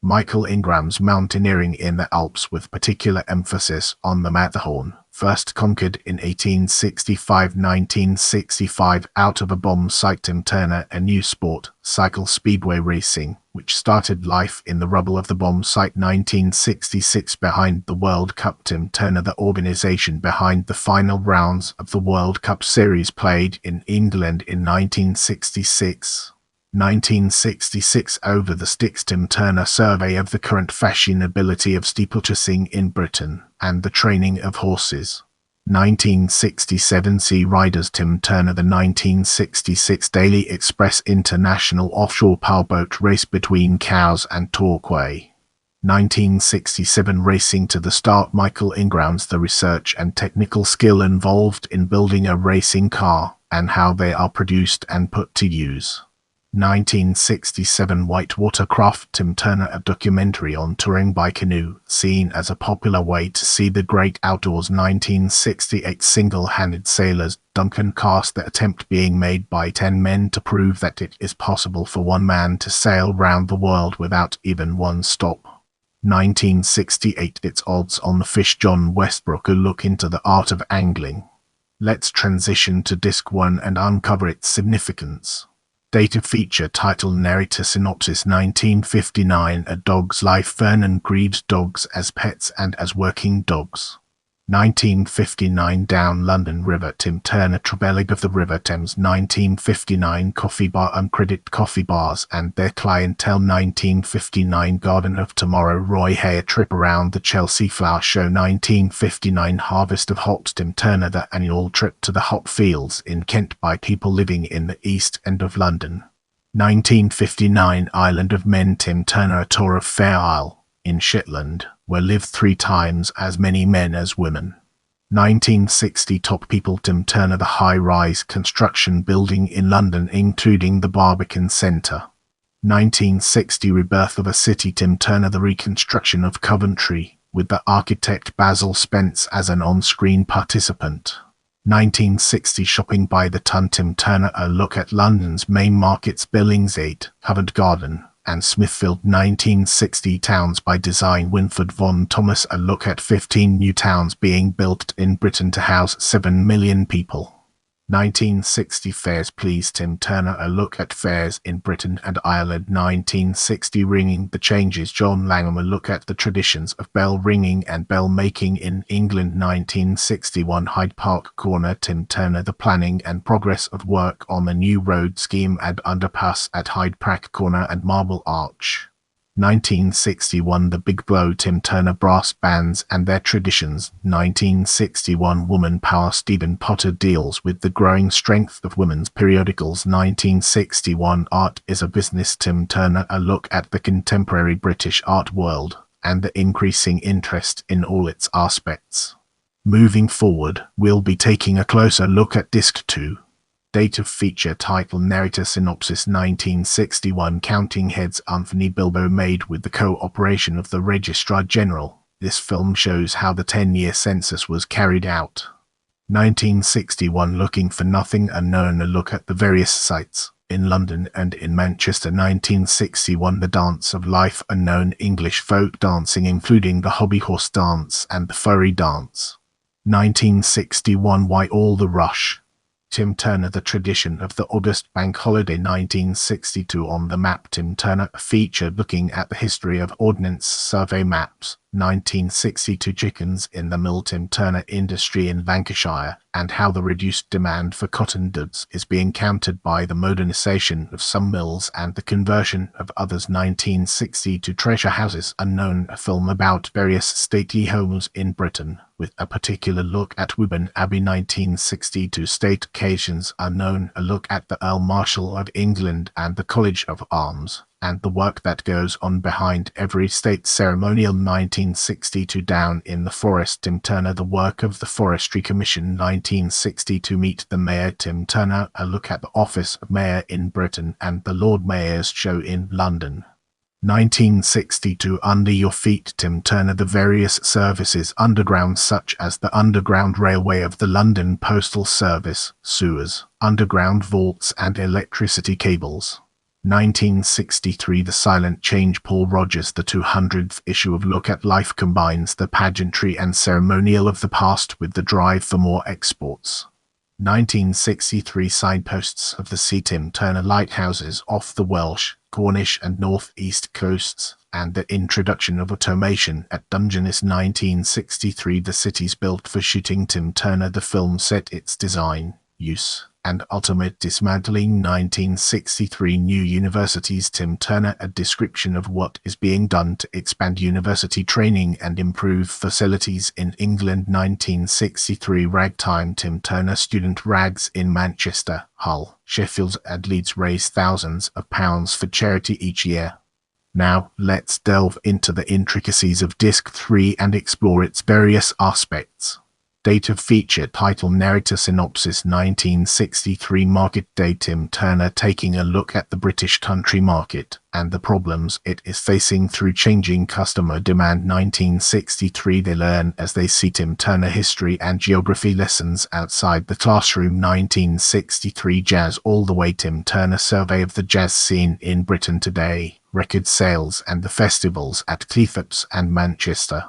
Michael Ingram's mountaineering in the Alps with particular emphasis on the Matterhorn, first conquered in 1865. 1965 Out of a Bomb Site, Tim Turner, a new sport, cycle speedway racing, which started life in the rubble of the bomb site. 1966 Behind the World Cup, Tim Turner, the organization behind the final rounds of the World Cup series played in England in 1966. 1966 Over the Sticks, Tim Turner, survey of the current fashionability of steeplechasing in Britain and the training of horses. 1967 Sea Riders, Tim Turner, the 1966 Daily Express International offshore powerboat race between Cowes and Torquay. 1967 Racing to the Start. Michael Ingram's the research and technical skill involved in building a racing car and how they are produced and put to use. 1967 Whitewater Craft. Tim Turner, a documentary on touring by canoe, seen as a popular way to see the great outdoors. 1968 Single-Handed Sailors. Duncan cast the attempt being made by 10 men to prove that it is possible for one man to sail round the world without even one stop. 1968 It's Odds on the Fish. John Westbrook, a look into the art of angling. Let's transition to Disc 1 and uncover its significance. Data feature title narrator synopsis 1959 A Dog's Life. Vernon breeds dogs as pets and as working dogs. 1959 Down London River. Tim Turner Trebeleg of the River Thames. 1959 Coffee Bar. Uncredited coffee bars and their clientele. 1959 Garden of Tomorrow. Roy Hay, a trip around the Chelsea Flower Show. 1959 Harvest of Hops. Tim Turner, the annual trip to the hop fields in Kent by people living in the East End of London. 1959 Island of Men. Tim Turner, a tour of Fair Isle in Shetland, where live 3 times as many men as women. 1960 Top People. Tim Turner, the high-rise construction building in London, including the Barbican Centre. 1960 Rebirth of a City. Tim Turner, the reconstruction of Coventry, with the architect Basil Spence as an on-screen participant. 1960 Shopping by the Ton. Tim Turner, a look at London's main markets: Billingsgate, Covent Garden, and Smithfield. 1960 Towns by Design. Winford Vaughan Thomas, a look at 15 new towns being built in Britain to house 7 million people. 1960 Fairs Please. Tim Turner, a look at fairs in Britain and Ireland. 1960 Ringing the Changes. John Langham, a look at the traditions of bell ringing and bell making in England. 1961 Hyde Park Corner. Tim Turner, the planning and progress of work on the new road scheme and underpass at Hyde Park Corner and Marble Arch. 1961 The Big Blow. Tim Turner, brass bands and their traditions. 1961 Woman Power. Stephen Potter deals with the growing strength of women's periodicals. 1961 Art is a Business. Tim Turner, a look at the contemporary British art world and the increasing interest in all its aspects. Moving forward, we'll be taking a closer look at Disc 2. Data feature title narrator synopsis 1961 Counting Heads. Anthony Bilbo, made with the cooperation of the Registrar General. This film shows how the 10-year census was carried out. 1961 Looking for Nothing Unknown, a look at the various sites in London and in Manchester. 1961 The Dance of Life Unknown, English folk dancing including the hobby horse dance and the furry dance. 1961 Why All the Rush? Tim Turner, the tradition of the August bank holiday. 1962 On the Map. Tim Turner, a feature looking at the history of Ordnance Survey maps. 1962 Chickens in the Mill. Tim Turner, industry in Lancashire and how the reduced demand for cotton goods is being countered by the modernisation of some mills and the conversion of others. 1962 Treasure Houses Unknown, a film about various stately homes in Britain, with a particular look at Woburn Abbey. 1962 State Occasions Unknown, a look at the Earl Marshal of England and the College of Arms, and the work that goes on behind every state ceremonial. 1962 Down in the Forest. Tim Turner, the work of the Forestry Commission. 1962 Meet the Mayor. Tim Turner, a look at the office of mayor in Britain and the Lord Mayor's show in London. 1962 Under Your Feet. Tim Turner, the various services underground, such as the Underground Railway of the London Postal Service, sewers, underground vaults and electricity cables. 1963 The Silent Change. Paul Rogers, the 200th issue of Look at Life combines the pageantry and ceremonial of the past with the drive for more exports. 1963 Signposts of the Sea. Tim Turner, lighthouses off the Welsh, Cornish and North East coasts, and the introduction of automation at Dungeness. 1963 The Cities Built for Shooting. Tim Turner, the film set its design, use, and ultimate dismantling. 1963 New Universities. Tim Turner, a description of what is being done to expand university training and improve facilities in England. 1963 Ragtime. Tim Turner, student rags in Manchester, Hull, Sheffield and Leeds raise thousands of pounds for charity each year. Now, let's delve into the intricacies of Disc 3 and explore its various aspects. Date feature title narrator synopsis 1963 market day Tim Turner taking a look at the British country market and the problems it is facing through changing customer demand 1963 they learn as they see Tim Turner history and geography lessons outside the classroom 1963 jazz all the way Tim Turner survey of the jazz scene in Britain today, record sales and the festivals at Cleethorpes and Manchester.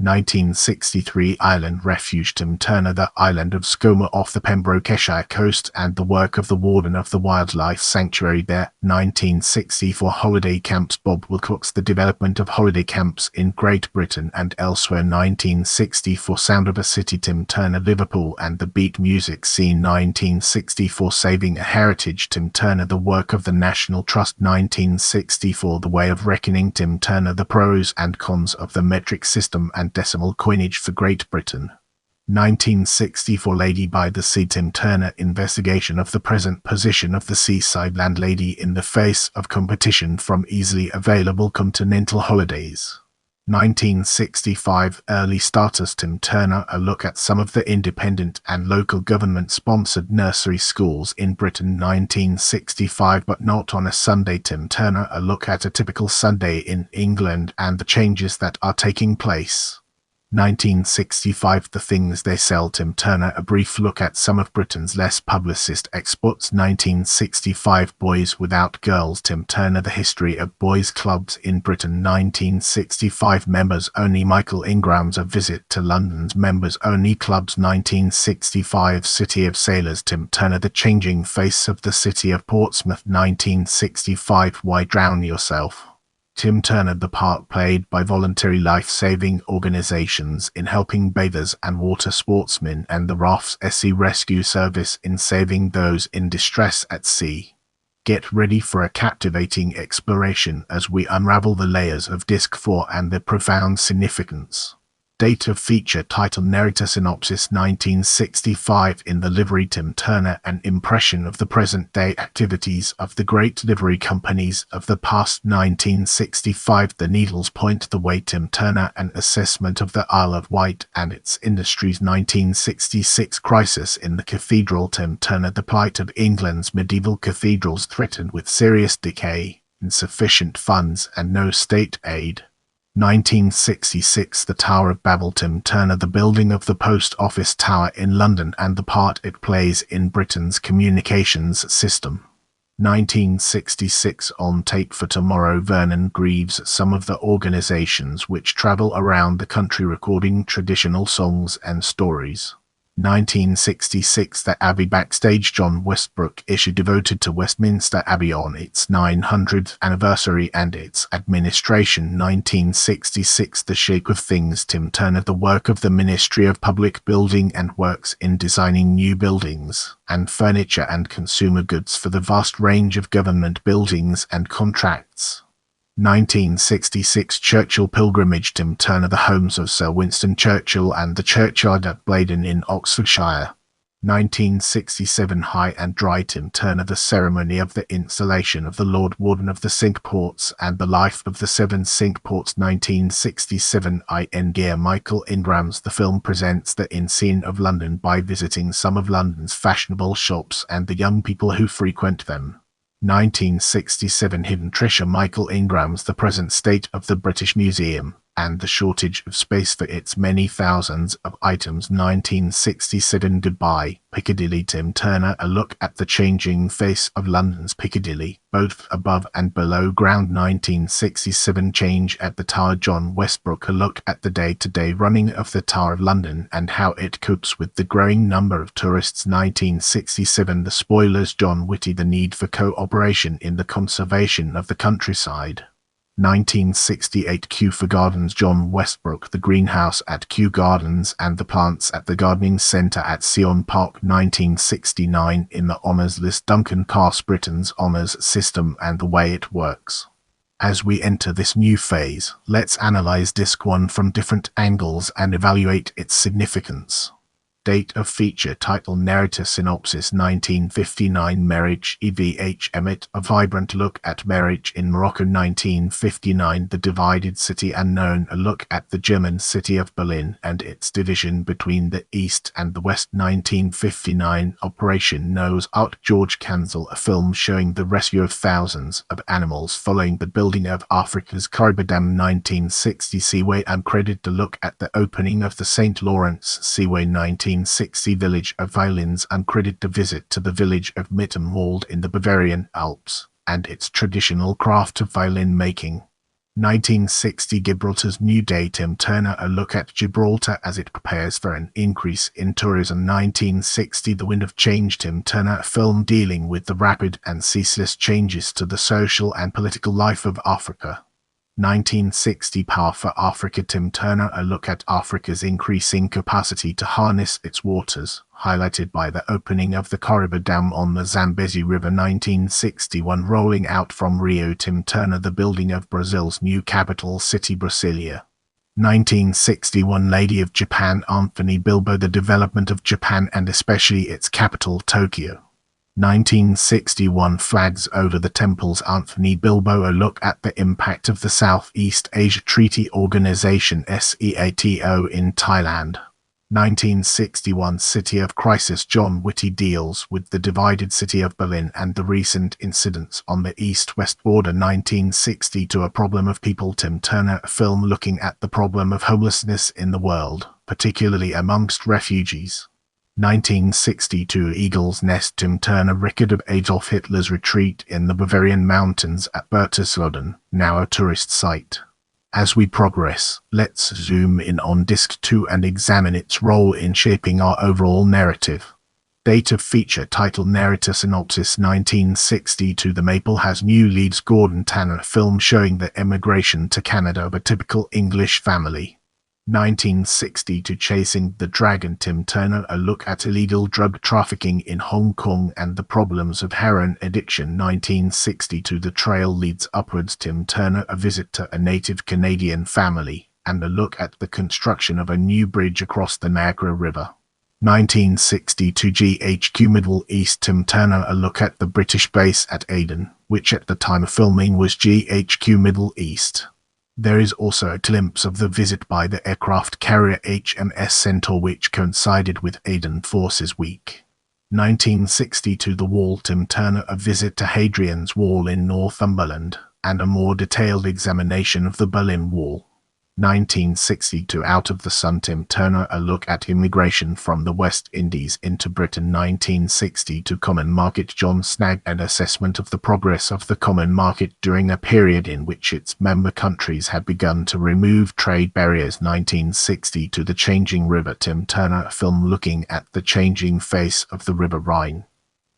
1963 Island Refuge Tim Turner the island of Skomer off the Pembrokeshire coast and the work of the warden of the wildlife sanctuary there. 1964 Holiday camps Bob Wilcox the development of holiday camps in Great Britain and elsewhere. 1964 Sound of a City Tim Turner Liverpool and the beat music scene. 1964 Saving a Heritage Tim Turner the work of the National Trust. 1964 The Way of Reckoning Tim Turner the pros and cons of the metric system and decimal coinage for Great Britain. 1964 Lady by the Sea Tim Turner investigation of the present position of the seaside landlady in the face of competition from easily available continental holidays. 1965 Early Starters Tim Turner a look at some of the independent and local government-sponsored nursery schools in Britain. 1965 But Not on a Sunday Tim Turner a look at a typical Sunday in England and the changes that are taking place. 1965 The Things They Sell Tim Turner a brief look at some of Britain's less publicized exports. 1965 Boys Without Girls Tim Turner the history of boys clubs in Britain. 1965 Members Only Michael Ingram's a visit to London's members only clubs. 1965 City of Sailors Tim Turner the changing face of the city of Portsmouth. 1965 Why Drown Yourself Tim Turner the part played by voluntary life-saving organizations in helping bathers and water sportsmen and the Rafts Sea Rescue Service in saving those in distress at sea. Get ready for a captivating exploration as we unravel the layers of Disc 4 and their profound significance. Date of feature title narrator synopsis 1965 in the livery Tim Turner an impression of the present-day activities of the great livery companies of the past. 1965 The Needle's Point the way Tim Turner an assessment of the Isle of Wight and its industries. 1966 Crisis in the Cathedral Tim Turner the plight of England's medieval cathedrals threatened with serious decay, insufficient funds and no state aid. 1966 The Tower of Babel Tim Turner the building of the Post Office Tower in London and the part it plays in Britain's communications system. 1966 On Tape for Tomorrow Vernon Greaves some of the organizations which travel around the country recording traditional songs and stories. 1966 The Abbey Backstage John Westbrook issue devoted to Westminster Abbey on its 900th anniversary and its administration. 1966 The Shape of Things Tim Turner the work of the Ministry of Public Building and Works in designing new buildings and furniture and consumer goods for the vast range of government buildings and contracts. 1966 Churchill Pilgrimage Tim Turner the homes of Sir Winston Churchill and the churchyard at Blaydon in Oxfordshire. 1967 High and Dry Tim Turner the ceremony of the installation of the Lord Warden of the Cinque Ports and the life of the 7 Cinque Ports. 1967 In Gear Michael Ingram's the film presents the in scene of London by visiting some of London's fashionable shops and the young people who frequent them. 1967 Hidden Treasure Michael Ingram's the present state of the British Museum and the shortage of space for its many thousands of items. 1967 Goodbye Piccadilly Tim Turner a look at the changing face of London's Piccadilly, both above and below ground. 1967 Change at the Tower John Westbrook a look at the day-to-day running of the Tower of London and how it copes with the growing number of tourists. 1967 The Spoilers John Whitty the need for cooperation in the conservation of the countryside. 1968 Kew for Gardens John Westbrook the greenhouse at Kew Gardens and the plants at the gardening centre at Sion Park. 1969 In the honours list Duncan Cass Britain's honours system and the way it works. As we enter this new phase, let's analyse Disc 1 from different angles and evaluate its significance. Date of feature, title, narrator, synopsis. 1959 Marriage, EVH Emmett. A vibrant look at marriage in Morocco. 1959 The Divided City Unknown. A look at the German city of Berlin and its division between the East and the West. 1959 Operation Nose Out, George Canzel. A film showing the rescue of thousands of animals following the building of Africa's Kariba Dam. 1960 Seaway Uncredited. A look at the opening of the St. Lawrence Seaway. 1960 Village of Violins Uncredited. A visit to the village of Mittenwald in the Bavarian Alps and its traditional craft of violin making. 1960 Gibraltar's New Day, Tim Turner. A look at Gibraltar as it prepares for an increase in tourism. 1960 The Wind of Change, Tim Turner. A film dealing with the rapid and ceaseless changes to the social and political life of Africa. 1960 Power for Africa, Tim Turner. A look at Africa's increasing capacity to harness its waters, highlighted by the opening of the Kariba Dam on the Zambezi River. 1961 Rolling Out from Rio, Tim Turner. The building of Brazil's new capital city, Brasilia. 1961 Lady of Japan, Anthony Bilbo. The development of Japan and especially its capital, Tokyo. 1961 Flags Over the Temples, Anthony Bilbo. A look at the impact of the Southeast Asia Treaty Organization SEATO in Thailand. 1961 City of Crisis, John Whitty deals with the divided city of Berlin and the recent incidents on the east-west border. 1962 A Problem of People, Tim Turner. A film looking at the problem of homelessness in the world, particularly amongst refugees. 1962 Eagle's Nest, Tim Turner. Record of Adolf Hitler's retreat in the Bavarian mountains at Berchtesgaden, now a tourist site. As we progress, let's zoom in on Disc 2 and examine its role in shaping our overall narrative. Date of feature, title, narrator, synopsis. 1962 The Maple has new leads, Gordon Tanner. A film showing the emigration to Canada of a typical English family. 1962 Chasing the Dragon, Tim Turner. A look at illegal drug trafficking in Hong Kong and the problems of heroin addiction. 1962 The Trail Leads Upwards, Tim Turner. A visit to a native Canadian family and a look at the construction of a new bridge across the Niagara River. 1962 GHQ Middle East, Tim Turner. A look at the British base at Aden, which at the time of filming was GHQ Middle East. There is also a glimpse of the visit by the aircraft carrier HMS Centaur, which coincided with Aden Forces Week. 1962 The Wall, Tim Turner. A visit to Hadrian's Wall in Northumberland, and a more detailed examination of the Berlin Wall. 1962 Out of the Sun, Tim Turner. A look at immigration from the West Indies into Britain. 1962 Common Market, John Snag. An assessment of the progress of the Common Market during a period in which its member countries had begun to remove trade barriers. 1962 The Changing River, Tim Turner. A film looking at the changing face of the River Rhine.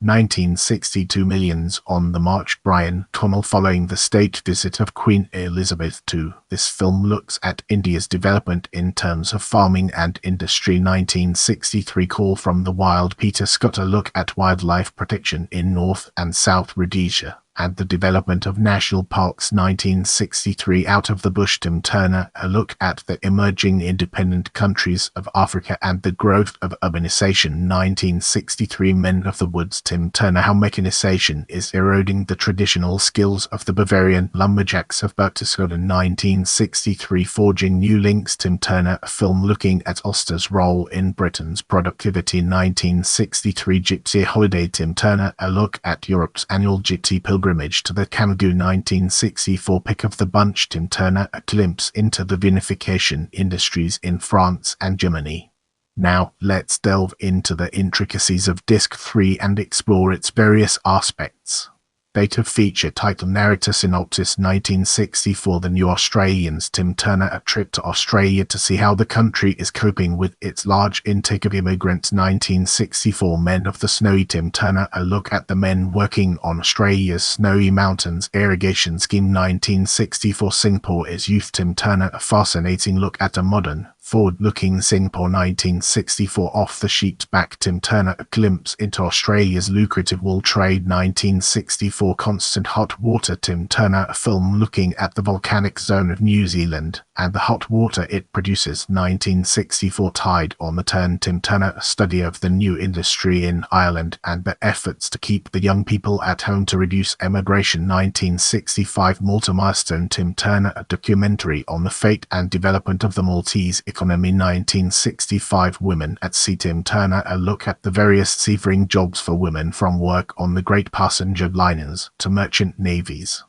1962 Millions on the March, Brian Connell. Following the state visit of Queen Elizabeth II, this film looks at India's development in terms of farming and industry. 1963 Call from the Wild, Peter Scott. A look at wildlife protection in North and South Rhodesia and the development of national parks. 1963 Out of the Bush, Tim Turner. A look at the emerging independent countries of Africa and the growth of urbanization. 1963 Men of the Woods, Tim Turner. How mechanization is eroding the traditional skills of the Bavarian lumberjacks of Berchtesgaden. 1963 Forging New Links, Tim Turner. A film looking at Ulster's role in Britain's productivity. 1963 Gypsy Holiday, Tim Turner. A look at Europe's annual gypsy pilgrimage to the Camagou. 1964 Pick of the Bunch, Tim Turner. A glimpse into the vinification industries in France and Germany. Now, let's delve into the intricacies of Disc 3 and explore its various aspects. Date of feature, title, narrator, synopsis. 1964 The New Australians, Tim Turner. A trip to Australia to see how the country is coping with its large intake of immigrants. 1964 Men of the Snowy, Tim Turner. A look at the men working on Australia's Snowy Mountains irrigation scheme. 1964 Singapore is Youth, Tim Turner. A fascinating look at a modern, Forward-looking Singapore 1964 off-the-sheet back Tim Turner a glimpse into Australia's lucrative wool trade 1964 constant hot water Tim Turner a film looking at the volcanic zone of New Zealand and the hot water it produces 1964 Tide on the Turn Tim Turner a study of the new industry in Ireland and the efforts to keep the young people at home to reduce emigration 1965 Malta milestone Tim Turner a documentary on the fate and development of the Maltese economy 1965 Women at Sea Tim Turner a look at the various seafaring jobs for women from work on the great passenger liners to merchant navies.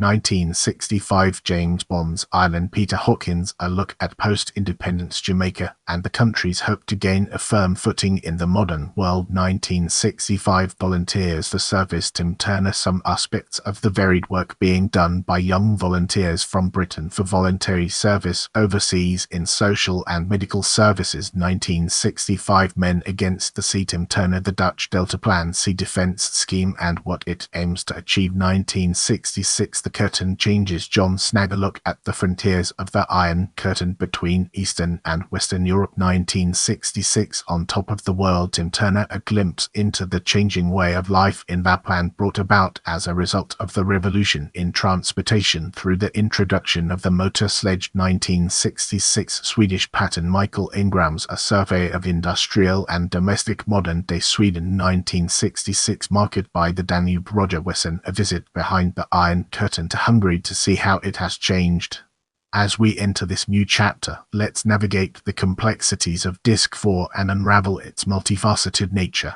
1965 James Bond's Ireland Peter Hawkins a look at post-independence Jamaica and the country's hope to gain a firm footing in the modern world 1965 Volunteers for Service Tim Turner some aspects of the varied work being done by young volunteers from Britain for voluntary service overseas in social and medical services 1965 Men Against the Sea Tim Turner the Dutch Delta Plan Sea Defence Scheme and what it aims to achieve 1966 The Curtain Changes John Snag a look at the frontiers of the Iron Curtain between Eastern and Western Europe 1966 On Top of the World Tim Turner a glimpse into the changing way of life in Lapland brought about as a result of the revolution in transportation through the introduction of the motor sledge 1966 Swedish pattern Michael Ingram's A Survey of Industrial and Domestic Modern-Day Sweden 1966 Market by the Danube Roger Wesson A Visit Behind the Iron Curtain to Hungary to see how it has changed. As we enter this new chapter, let's navigate the complexities of Disc 4 and unravel its multifaceted nature.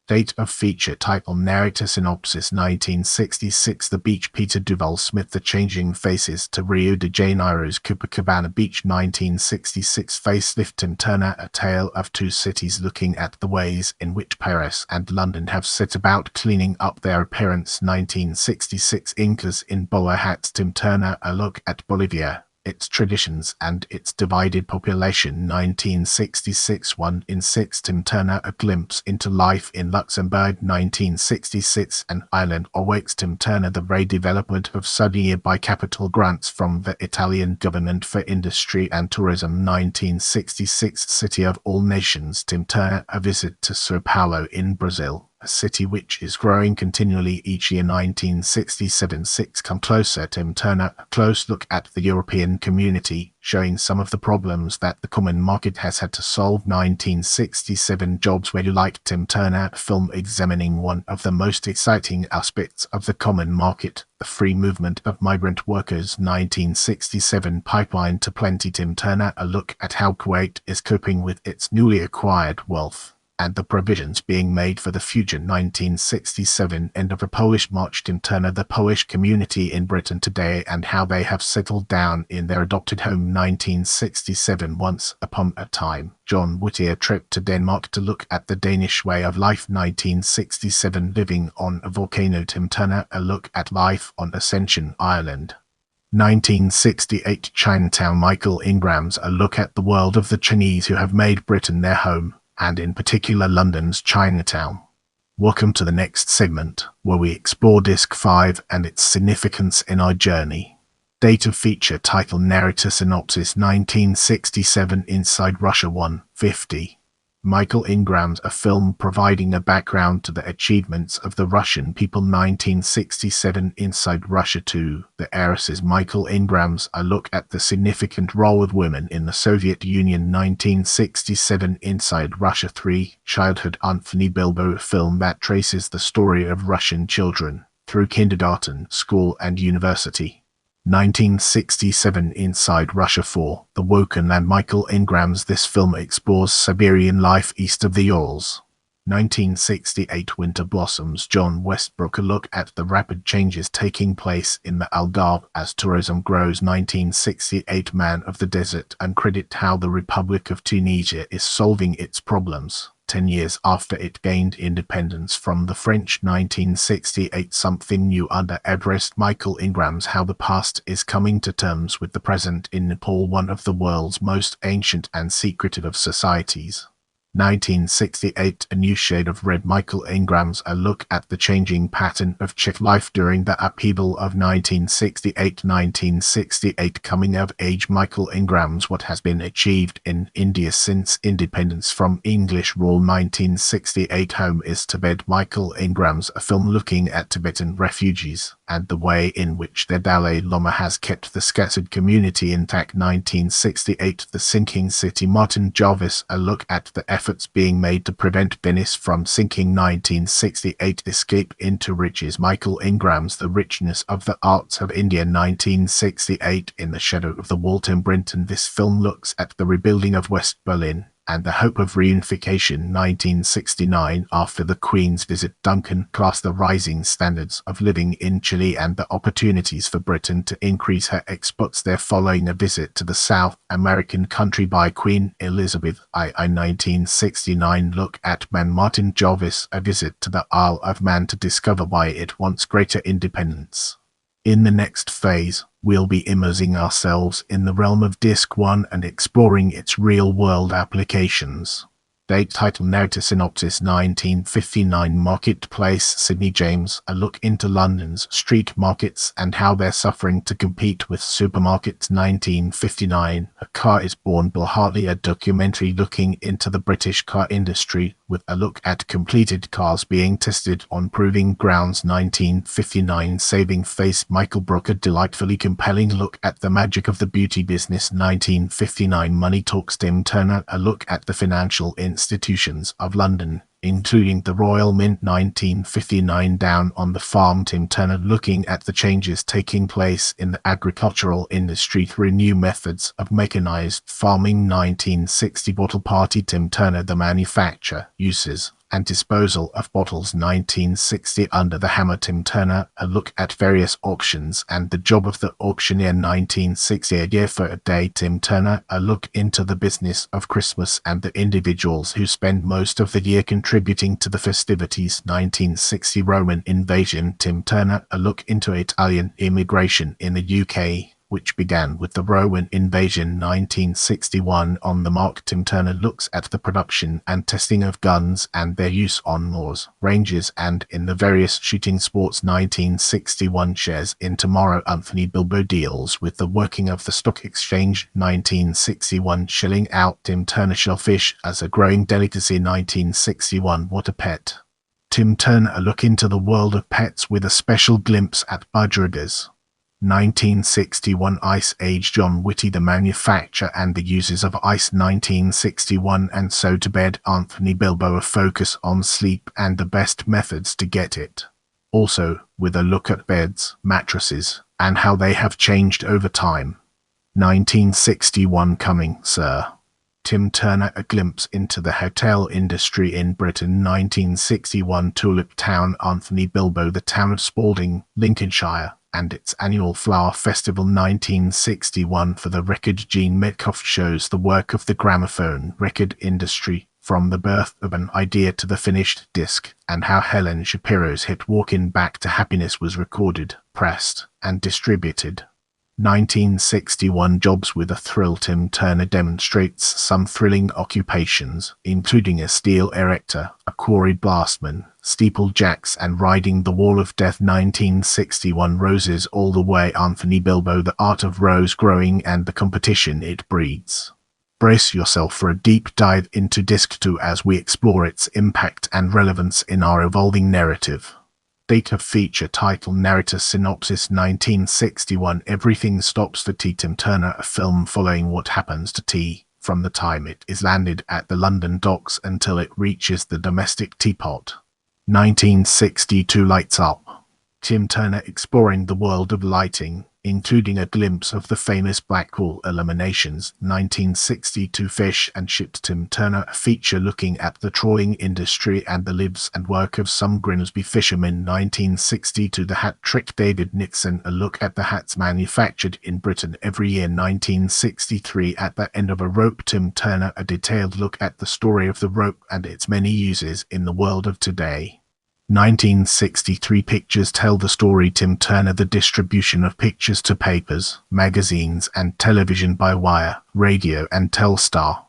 Date of feature title narrator synopsis 1966 The Beach Peter Duval Smith The Changing Faces to Rio de Janeiro's Copacabana Beach 1966 Facelift Tim Turner A Tale of Two Cities looking at the ways in which Paris and London have set about cleaning up their appearance 1966 Incas in bowler hats Tim Turner A Look at Bolivia, its traditions and its divided population 1966 1 in 6 Tim Turner A Glimpse into Life in Luxembourg 1966 An Island Awaits Tim Turner The Redevelopment of Sardinia by capital grants from the Italian government for industry and tourism 1966 City of All Nations Tim Turner A Visit to Sao Paulo in Brazil, a city which is growing continually each year 1967 6 Come Closer Tim Turner A close look at the European community, showing some of the problems that the common market has had to solve 1967 Jobs Where You Like Tim Turner A film examining one of the most exciting aspects of the common market, the free movement of migrant workers 1967 Pipeline to Plenty Tim Turner A look at how Kuwait is coping with its newly acquired wealth and the provisions being made for the future 1967 End of a Polish March Tim Turner The Polish community in Britain today and how they have settled down in their adopted home 1967 Once Upon a Time John Whittier Trip to Denmark to look at the Danish way of life 1967 Living on a Volcano Tim Turner A look at life on Ascension Island 1968 Chinatown Michael Ingram's A look at the world of the Chinese who have made Britain their home, and in particular London's Chinatown. Welcome to the next segment, where we explore Disc 5 and its significance in our journey. Date of feature title narrator synopsis 1967 Inside Russia 150. Michael Ingram's A film providing a background to the achievements of the Russian people 1967 Inside Russia 2. The heiresses Michael Ingram's A look at the significant role of women in the Soviet Union 1967 Inside Russia 3. Childhood Anthony Bilbo A film that traces the story of Russian children through kindergarten, school and university. 1967 Inside Russia 4. The Woken and Michael Ingram's This film explores Siberian life east of the Urals. 1968 Winter Blossoms John Westbrook A look at the rapid changes taking place in the Algarve as tourism grows 1968 Man of the Desert Uncredit how the Republic of Tunisia is solving its problems 10 years after it gained independence from the French 1968 Something New Under Everest Michael Ingram's How the Past is Coming to Terms with the Present in Nepal one of the world's most ancient and secretive of societies. 1968, A New Shade of Red, Michael Ingram's A Look at the Changing Pattern of Czech Life During the Upheaval of 1968. Coming of Age, Michael Ingram's What Has Been Achieved in India Since Independence from English Rule, 1968. Home is Tibet, Michael Ingram's A Film Looking at Tibetan Refugees and the Way in Which the Dalai Lama Has Kept the Scattered Community Intact, 1968. The Sinking City, Martin Jarvis, A Look at the Efforts being made to prevent Venice from sinking, 1968. Escape into Riches, Michael Ingram's The Richness of the Arts of India, 1968. In the Shadow of the Wall, Tim Brinton. This film looks at the rebuilding of West Berlin and the hope of reunification, 1969. After the Queen's visit, Duncan classed the rising standards of living in Chile and the opportunities for Britain to increase her exports there following a visit to the South American country by Queen Elizabeth II, 1969. Look at Man, Martin Jarvis. A visit to the Isle of Man to discover why it wants greater independence. In the next phase, we'll be immersing ourselves in the realm of Disc 1 and exploring its real-world applications. Date, title, narrative, synopsis. 1959, Marketplace, Sydney James. A look into London's street markets and how they're suffering to compete with supermarkets, 1959. A Car is Born, Bill Hartley. A documentary looking into the British car industry with a look at completed cars being tested on proving grounds, 1959. Saving Face, Michael Brooker. Delightfully compelling look at the magic of the beauty business, 1959. Money Talks, Tim Turner. A look at the financial institutions of London, including the Royal Mint, 1959. Down on the Farm, Tim Turner looking at the changes taking place in the agricultural industry through new methods of mechanized farming, 1960. Bottle Party, Tim Turner. The manufacture, uses, and disposal of bottles, 1960. Under the Hammer, Tim Turner. A look at various auctions and the job of the auctioneer, 1960. A Year for a Day, Tim Turner. A look into the business of Christmas and the individuals who spend most of the year contributing to the festivities, 1960. Roman Invasion, Tim Turner. A look into Italian immigration in the UK, which began with the Roman invasion, 1961. On the Mark, Tim Turner looks at the production and testing of guns and their use on moors, ranges and in the various shooting sports, 1961. Shares in Tomorrow, Anthony Bilbo deals with the working of the stock exchange, 1961. Shilling Out, Tim Turner. Shellfish as a growing delicacy, 1961. What a Pet, Tim Turner. A look into the world of pets with a special glimpse at budgerigars, 1961. Ice Age, John Whitty. The manufacture and the uses of ice, 1961. And So to Bed, Anthony Bilbo. A focus on sleep and the best methods to get it. Also, with a look at beds, mattresses, and how they have changed over time, 1961. Coming, Sir, Tim Turner. A glimpse into the hotel industry in Britain, 1961. Tulip Town, Anthony Bilbo. The town of Spalding, Lincolnshire, and its annual Flower Festival, 1961. For the Record, Gene Metcalf shows the work of the gramophone record industry, from the birth of an idea to the finished disc, and how Helen Shapiro's hit Walkin' Back to Happiness was recorded, pressed, and distributed. 1961. Jobs with a Thrill, Tim Turner demonstrates some thrilling occupations, including a steel erector, a quarry blastman, steeplejacks, and riding the Wall of Death, 1961. Roses All the Way, Anthony Bilbo. The art of rose growing and the competition it breeds. Brace yourself for a deep dive into Disc 2 as we explore its impact and relevance in our evolving narrative. Date of feature, title, narrator, synopsis. 1961. Everything Stops for Tea, Tim Turner. A film following what happens to tea from the time it is landed at the London docks until it reaches the domestic teapot. 1962. Lights Up, Tim Turner exploring the world of lighting, including a glimpse of the famous Blackwall illuminations, 1962. Fish and Ships, Tim Turner. A feature looking at the trawling industry and the lives and work of some Grimsby fishermen, 1962. The Hat Trick, David Nixon. A look at the hats manufactured in Britain every year, 1963. At the End of a Rope, Tim Turner. A detailed look at the story of the rope and its many uses in the world of today. 1963. Pictures Tell the Story, Tim Turner. The distribution of pictures to papers, magazines, and television by wire, radio, and Telstar.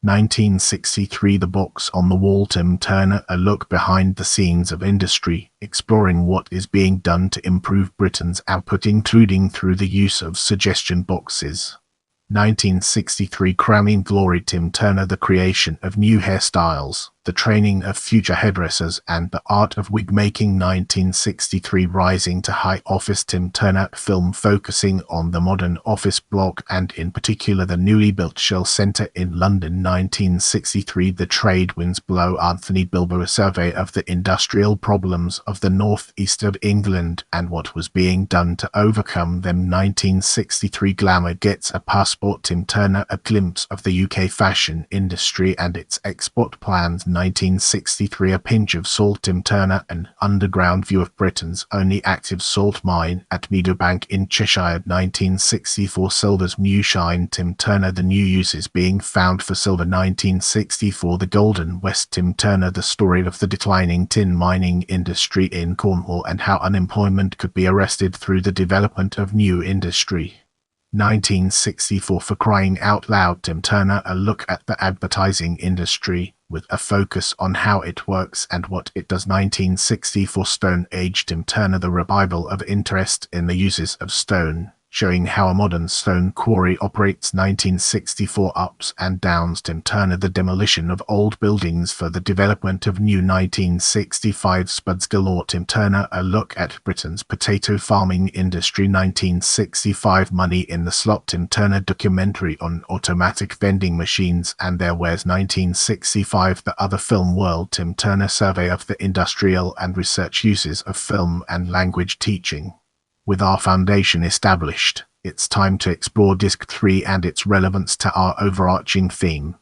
1963 The Box on the Wall, Tim Turner, a look behind the scenes of industry, exploring what is being done to improve Britain's output, including through the use of suggestion boxes. 1963 Crowning Glory, Tim Turner, the creation of new hairstyles, the training of future hairdressers, and the art of wig making. 1963 Rising to High Office, Tim Turner, film focusing on the modern office block and in particular the newly built Shell Centre in London. 1963 The Trade Winds Blow, Anthony Bilbo, a survey of the industrial problems of the northeast of England and what was being done to overcome them. 1963 Glamour Gets a Passport, Tim Turner, a glimpse of the UK fashion industry and its export plans. 1963 A Pinch of Salt, Tim Turner, an underground view of Britain's only active salt mine at Meadowbank in Cheshire. 1964 Silver's New Shine, Tim Turner, the new uses being found for silver. 1964 The Golden West, Tim Turner, the story of the declining tin mining industry in Cornwall and how unemployment could be arrested through the development of new industry. 1964 For Crying Out Loud, Tim Turner, a look at the advertising industry with a focus on how it works and what it does. 1964 Stone Age, Tim Turner, the revival of interest in the uses of stone, showing how a modern stone quarry operates. 1964 Ups and Downs, Tim Turner, the demolition of old buildings for the development of new. 1965 Spuds Galore, Tim Turner, a look at Britain's potato farming industry. 1965 Money in the Slot, Tim Turner, documentary on automatic vending machines and their wares. 1965 The Other Film World, Tim Turner, survey of the industrial and research uses of film and language teaching. With our foundation established, it's time to explore Disc 3 and its relevance to our overarching theme.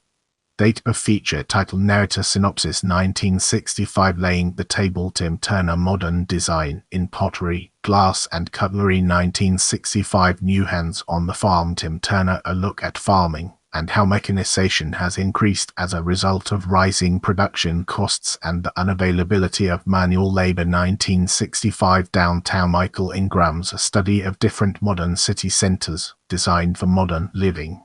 Date of feature, title, narrator, synopsis. 1965 Laying the Table, Tim Turner, modern design in pottery, glass and cutlery. 1965 New Hands on the Farm, Tim Turner, a look at farming and how mechanization has increased as a result of rising production costs and the unavailability of manual labor. 1965 Downtown, Michael Ingram's a study of different modern city centers designed for modern living.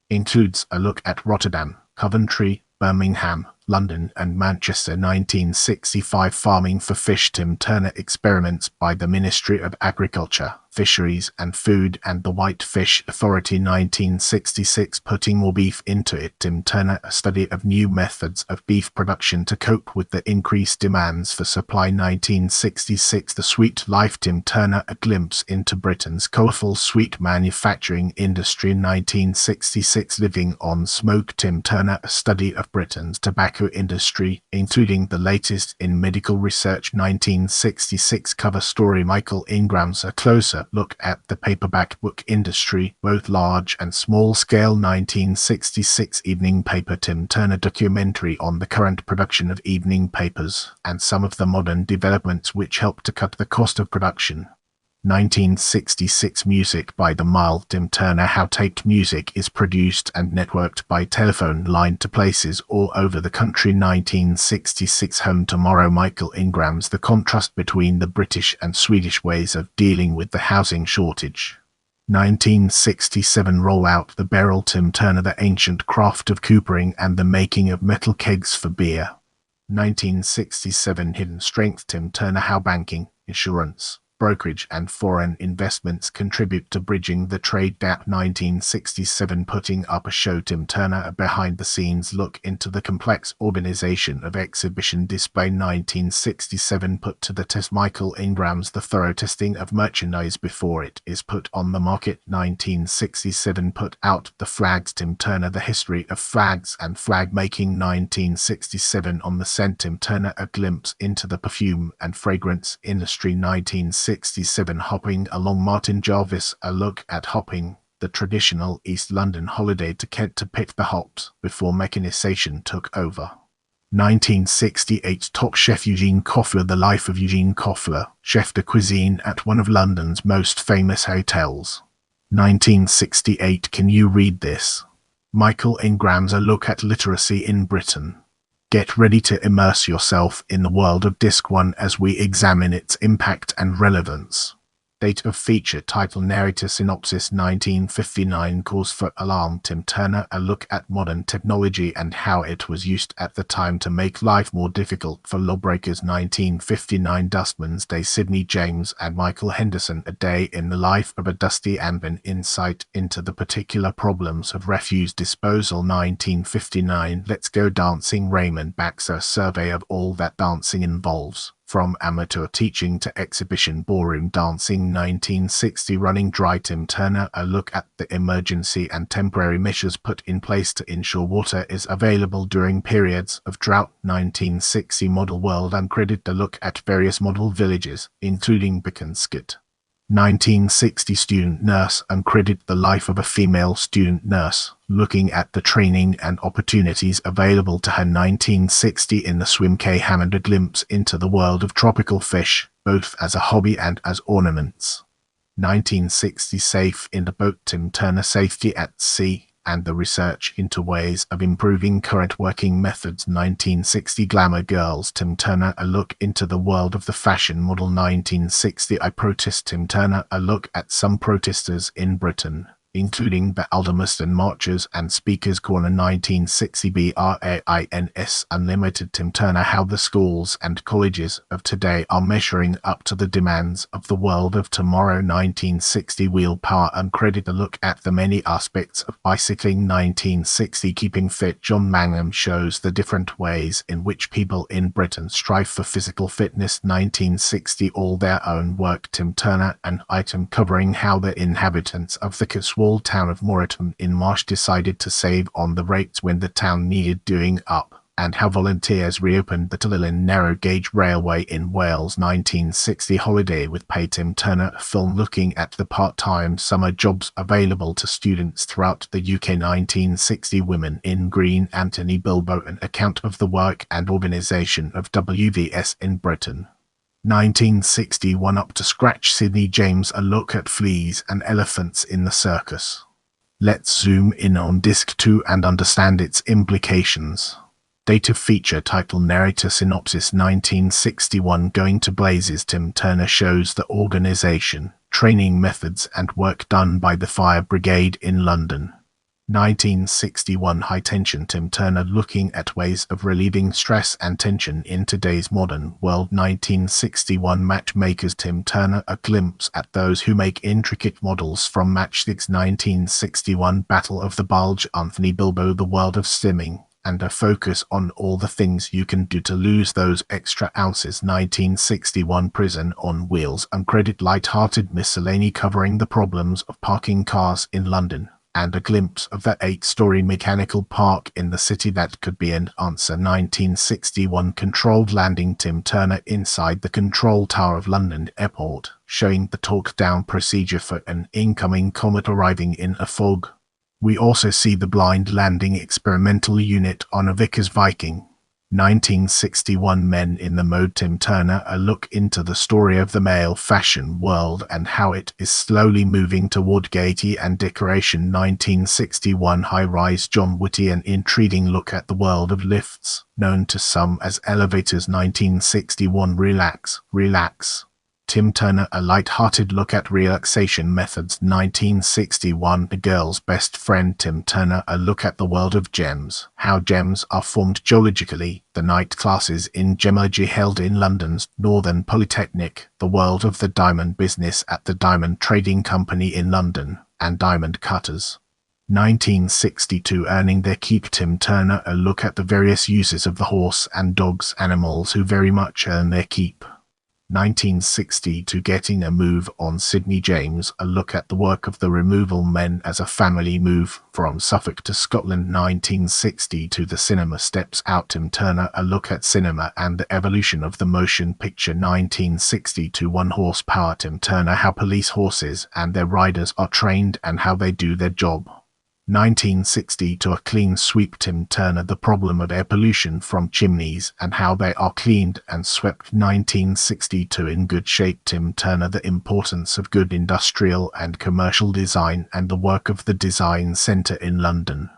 Includes a look at Rotterdam, Coventry, Birmingham, London and Manchester. 1965 Farming for Fish, Tim Turner, experiments by the Ministry of Agriculture, Fisheries and Food and the White Fish Authority. 1966 Putting More Beef Into It, Tim Turner, a study of new methods of beef production to cope with the increased demands for supply. 1966 The Sweet Life, Tim Turner, a glimpse into Britain's colourful sweet manufacturing industry. 1966 Living on Smoke, Tim Turner, a study of Britain's tobacco industry, including the latest in medical research. 1966 Cover story, Michael Ingram's a closer look at the paperback book industry, both large and small scale. 1966 Evening Paper, Tim Turner, documentary on the current production of evening papers and some of the modern developments which help to cut the cost of production. 1966 Music by the Mile, Tim Turner, how taped music is produced and networked by telephone line to places all over the country. 1966 Home Tomorrow, Michael Ingram's the contrast between the British and Swedish ways of dealing with the housing shortage. 1967 Roll Out the Barrel, Tim Turner, the ancient craft of coopering and the making of metal kegs for beer. 1967 Hidden Strength, Tim Turner, how banking, insurance, brokerage and foreign investments contribute to bridging the trade gap. 1967 Putting Up a Show, Tim Turner, a behind-the-scenes look into the complex organization of exhibition display. 1967 Put to the Test, Michael Ingram's the thorough testing of merchandise before it is put on the market. 1967 Put Out the Flags, Tim Turner, the history of flags and flag making. 1967 On the Scent, Tim Turner, a glimpse into the perfume and fragrance industry. 1967 Hopping Along, Martin Jarvis, a look at hopping, the traditional East London holiday to Kent to pick the hops before mechanization took over. 1968 Top Chef Eugene Koffler, the life of Eugene Koffler, chef de cuisine at one of London's most famous hotels. 1968 Can You Read This? Michael Ingram's a look at literacy in Britain. Get ready to immerse yourself in the world of Disc 1 as we examine its impact and relevance. Date of feature, title, narrator, synopsis. 1959, cause for alarm. Tim Turner, a look at modern technology and how it was used at the time to make life more difficult for lawbreakers. 1959, Dustman's Day. Sidney James and Michael Henderson, a day in the life of a dusty and an insight into the particular problems of refuse disposal. 1959, Let's Go Dancing. Raymond Baxter, survey of all that dancing involves, from amateur teaching to exhibition ballroom dancing. 1960, Running Dry. Tim Turner, a look at the emergency and temporary measures put in place to ensure water is available during periods of drought. 1960, Model World Uncredited, a look at various model villages, including Beaconsfield. 1960, Student Nurse Uncredited, the life of a female student nurse, looking at the training and opportunities available to her. 1960, In the Swim, Kay Hammond, a glimpse into the world of tropical fish, both as a hobby and as ornaments. 1960, Safe in the Boat. Tim Turner, safety at sea and the research into ways of improving current working methods. 1960, Glamour Girls. Tim Turner, a look into the world of the fashion model. 1960, I Protest. Tim Turner, a look at some protesters in Britain, including the Aldermaston marchers and Speaker's Corner. 1960, BRAINS Unlimited. Tim Turner, how the schools and colleges of today are measuring up to the demands of the world of tomorrow. 1960, Wheel Power Uncredited, a look at the many aspects of bicycling. 1960, Keeping Fit. John Mangum shows the different ways in which people in Britain strive for physical fitness. 1960, All Their Own Work. Tim Turner, an item covering how the inhabitants of the Cotswold town of Moreton in Marsh decided to save on the rates when the town needed doing up, and how volunteers reopened the Tullyllyn narrow gauge railway in Wales. 1960, Holiday with Pay. Tim Turner, a film looking at the part-time summer jobs available to students throughout the UK. 1960, Women in Green. Anthony Bilbo, an account of the work and organisation of WVS in Britain. 1961, Up to Scratch. Sidney James, a look at fleas and elephants in the circus. Let's zoom in on Disc 2 and understand its implications. Date of feature, title, narrator, synopsis. 1961, Going to Blazes. Tim Turner shows the organisation, training methods and work done by the fire brigade in London. 1961, High Tension. Tim Turner, looking at ways of relieving stress and tension in today's modern world. 1961, Matchmakers. Tim Turner, a glimpse at those who make intricate models from matchsticks. 1961, Battle of the Bulge. Anthony Bilbo, the world of stimming, and a focus on all the things you can do to lose those extra ounces. 1961, Prison on Wheels Uncredited, light-hearted miscellany covering the problems of parking cars in London, and a glimpse of that 8-story mechanical park in the city that could be an answer. 1961, Controlled Landing. Tim Turner inside the control tower of London Airport, showing the talk-down procedure for an incoming comet arriving in a fog. We also see the blind landing experimental unit on a Vickers Viking. 1961, Men in the Mode. Tim Turner, a look into the story of the male fashion world and how it is slowly moving toward gaiety and decoration. 1961, High Rise. John Whitty, an intriguing look at the world of lifts, known to some as elevators. 1961, Relax, Relax. Tim Turner, a light-hearted look at relaxation methods. 1961, The Girl's Best Friend. Tim Turner, a look at the world of gems, how gems are formed geologically, the night classes in gemology held in London's Northern Polytechnic, the world of the diamond business at the Diamond Trading Company in London, and diamond cutters. 1962, Earning Their Keep. Tim Turner, a look at the various uses of the horse and dogs, animals who very much earn their keep. 1962, Getting a Move on. Sidney James, a look at the work of the removal men as a family move from Suffolk to Scotland. 1962, The Cinema Steps Out. Tim Turner, a look at cinema and the evolution of the motion picture. 1962, One Horsepower. Tim Turner, how police horses and their riders are trained and how they do their job. 1960, To a Clean Sweep. Tim Turner, the problem of air pollution from chimneys and how they are cleaned and swept. 1962, In Good Shape. Tim Turner, the importance of good industrial and commercial design and the work of the Design Centre in London.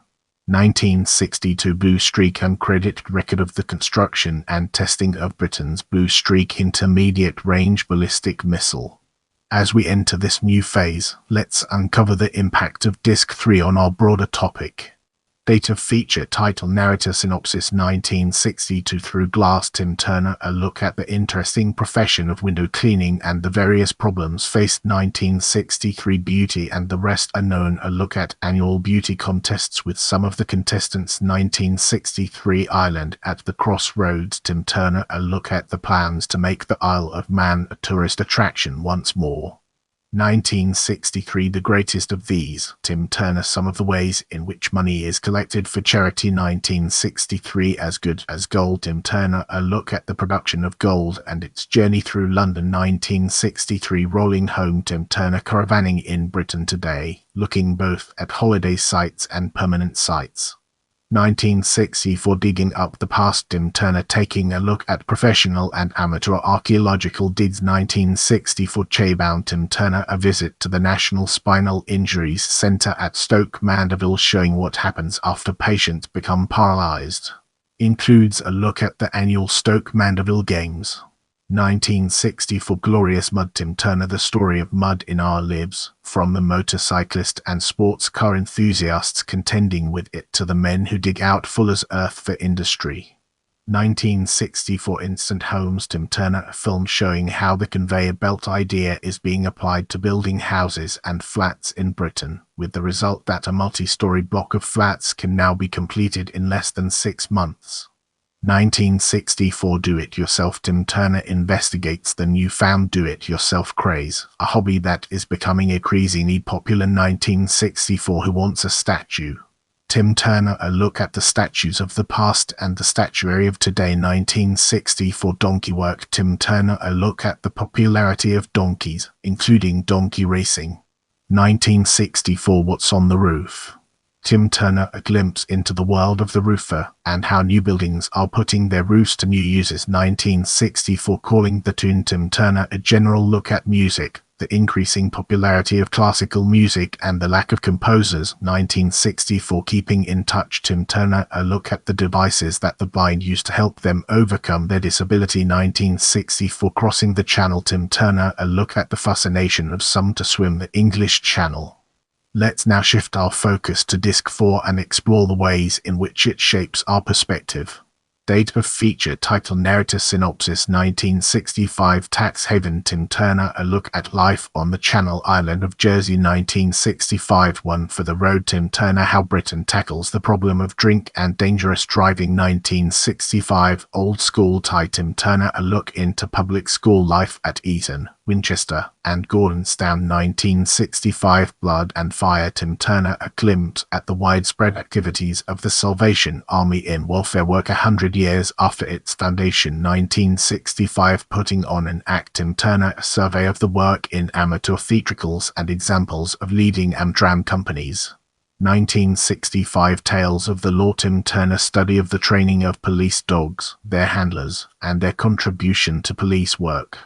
1962, Blue Streak. Uncredited record of the construction and testing of Britain's Blue Streak intermediate-range ballistic missile. As we enter this new phase, let's uncover the impact of Disc 3 on our broader topic. Data feature title narrator synopsis 1962 Through Glass Tim Turner, a look at the interesting profession of window cleaning and the various problems faced 1963 Beauty and the Rest Unknown, a look at annual beauty contests with some of the contestants 1963 Island at the Crossroads Tim Turner, a look at the plans to make the Isle of Man a tourist attraction once more. 1963 The greatest of these, Tim Turner, some of the ways in which money is collected for charity 1963 As Good as Gold Tim Turner, a look at the production of gold and its journey through London 1963 Rolling Home Tim Turner, caravanning in Britain today, looking both at holiday sites and permanent sites. 1964 Digging Up the Past Tim Turner, taking a look at professional and amateur archaeological digs 1964 Chaybound Tim Turner, a visit to the National Spinal Injuries Centre at Stoke Mandeville, showing what happens after patients become paralysed. Includes a look at the annual Stoke Mandeville Games. 1964 Glorious Mud Tim Turner, the story of mud in our lives, from the motorcyclist and sports car enthusiasts contending with it to the men who dig out Fuller's earth for industry. 1964 Instant Homes Tim Turner, a film showing how the conveyor belt idea is being applied to building houses and flats in Britain, with the result that a multi-story block of flats can now be completed in less than 6 months. 1964 Do-It-Yourself Tim Turner investigates the newfound do-it-yourself craze, a hobby that is becoming increasingly popular. 1964 Who Wants a Statue? Tim Turner, a look at the statues of the past and the statuary of today. 1964 Donkey Work Tim Turner, a look at the popularity of donkeys, including donkey racing. 1964 What's on the Roof? Tim Turner, a glimpse into the world of the roofer and how new buildings are putting their roofs to new uses. 1964 Calling the Tune Tim Turner, a general look at music, the increasing popularity of classical music and the lack of composers. 1964 Keeping in Touch Tim Turner, a look at the devices that the blind use to help them overcome their disability. 1964 Crossing the Channel Tim Turner, a look at the fascination of some to swim the English Channel. Let's now shift our focus to Disc 4 and explore the ways in which it shapes our perspective. Data feature title narrator synopsis 1965 Tax Haven Tim Turner, a look at life on the Channel Island of Jersey. 1965 One for the Road Tim Turner, how Britain tackles the problem of drink and dangerous driving. 1965 Old School Tie Tim Turner, a look into public school life at Eton, Winchester and Gordonstown. 1965 Blood and Fire Tim Turner, a glimpse at the widespread activities of the Salvation Army in welfare work 100 years after its foundation. 1965 Putting on an Act Tim Turner, a survey of the work in amateur theatricals and examples of leading Amdram companies. 1965 Tales of the Law Tim Turner, study of the training of police dogs, their handlers, and their contribution to police work.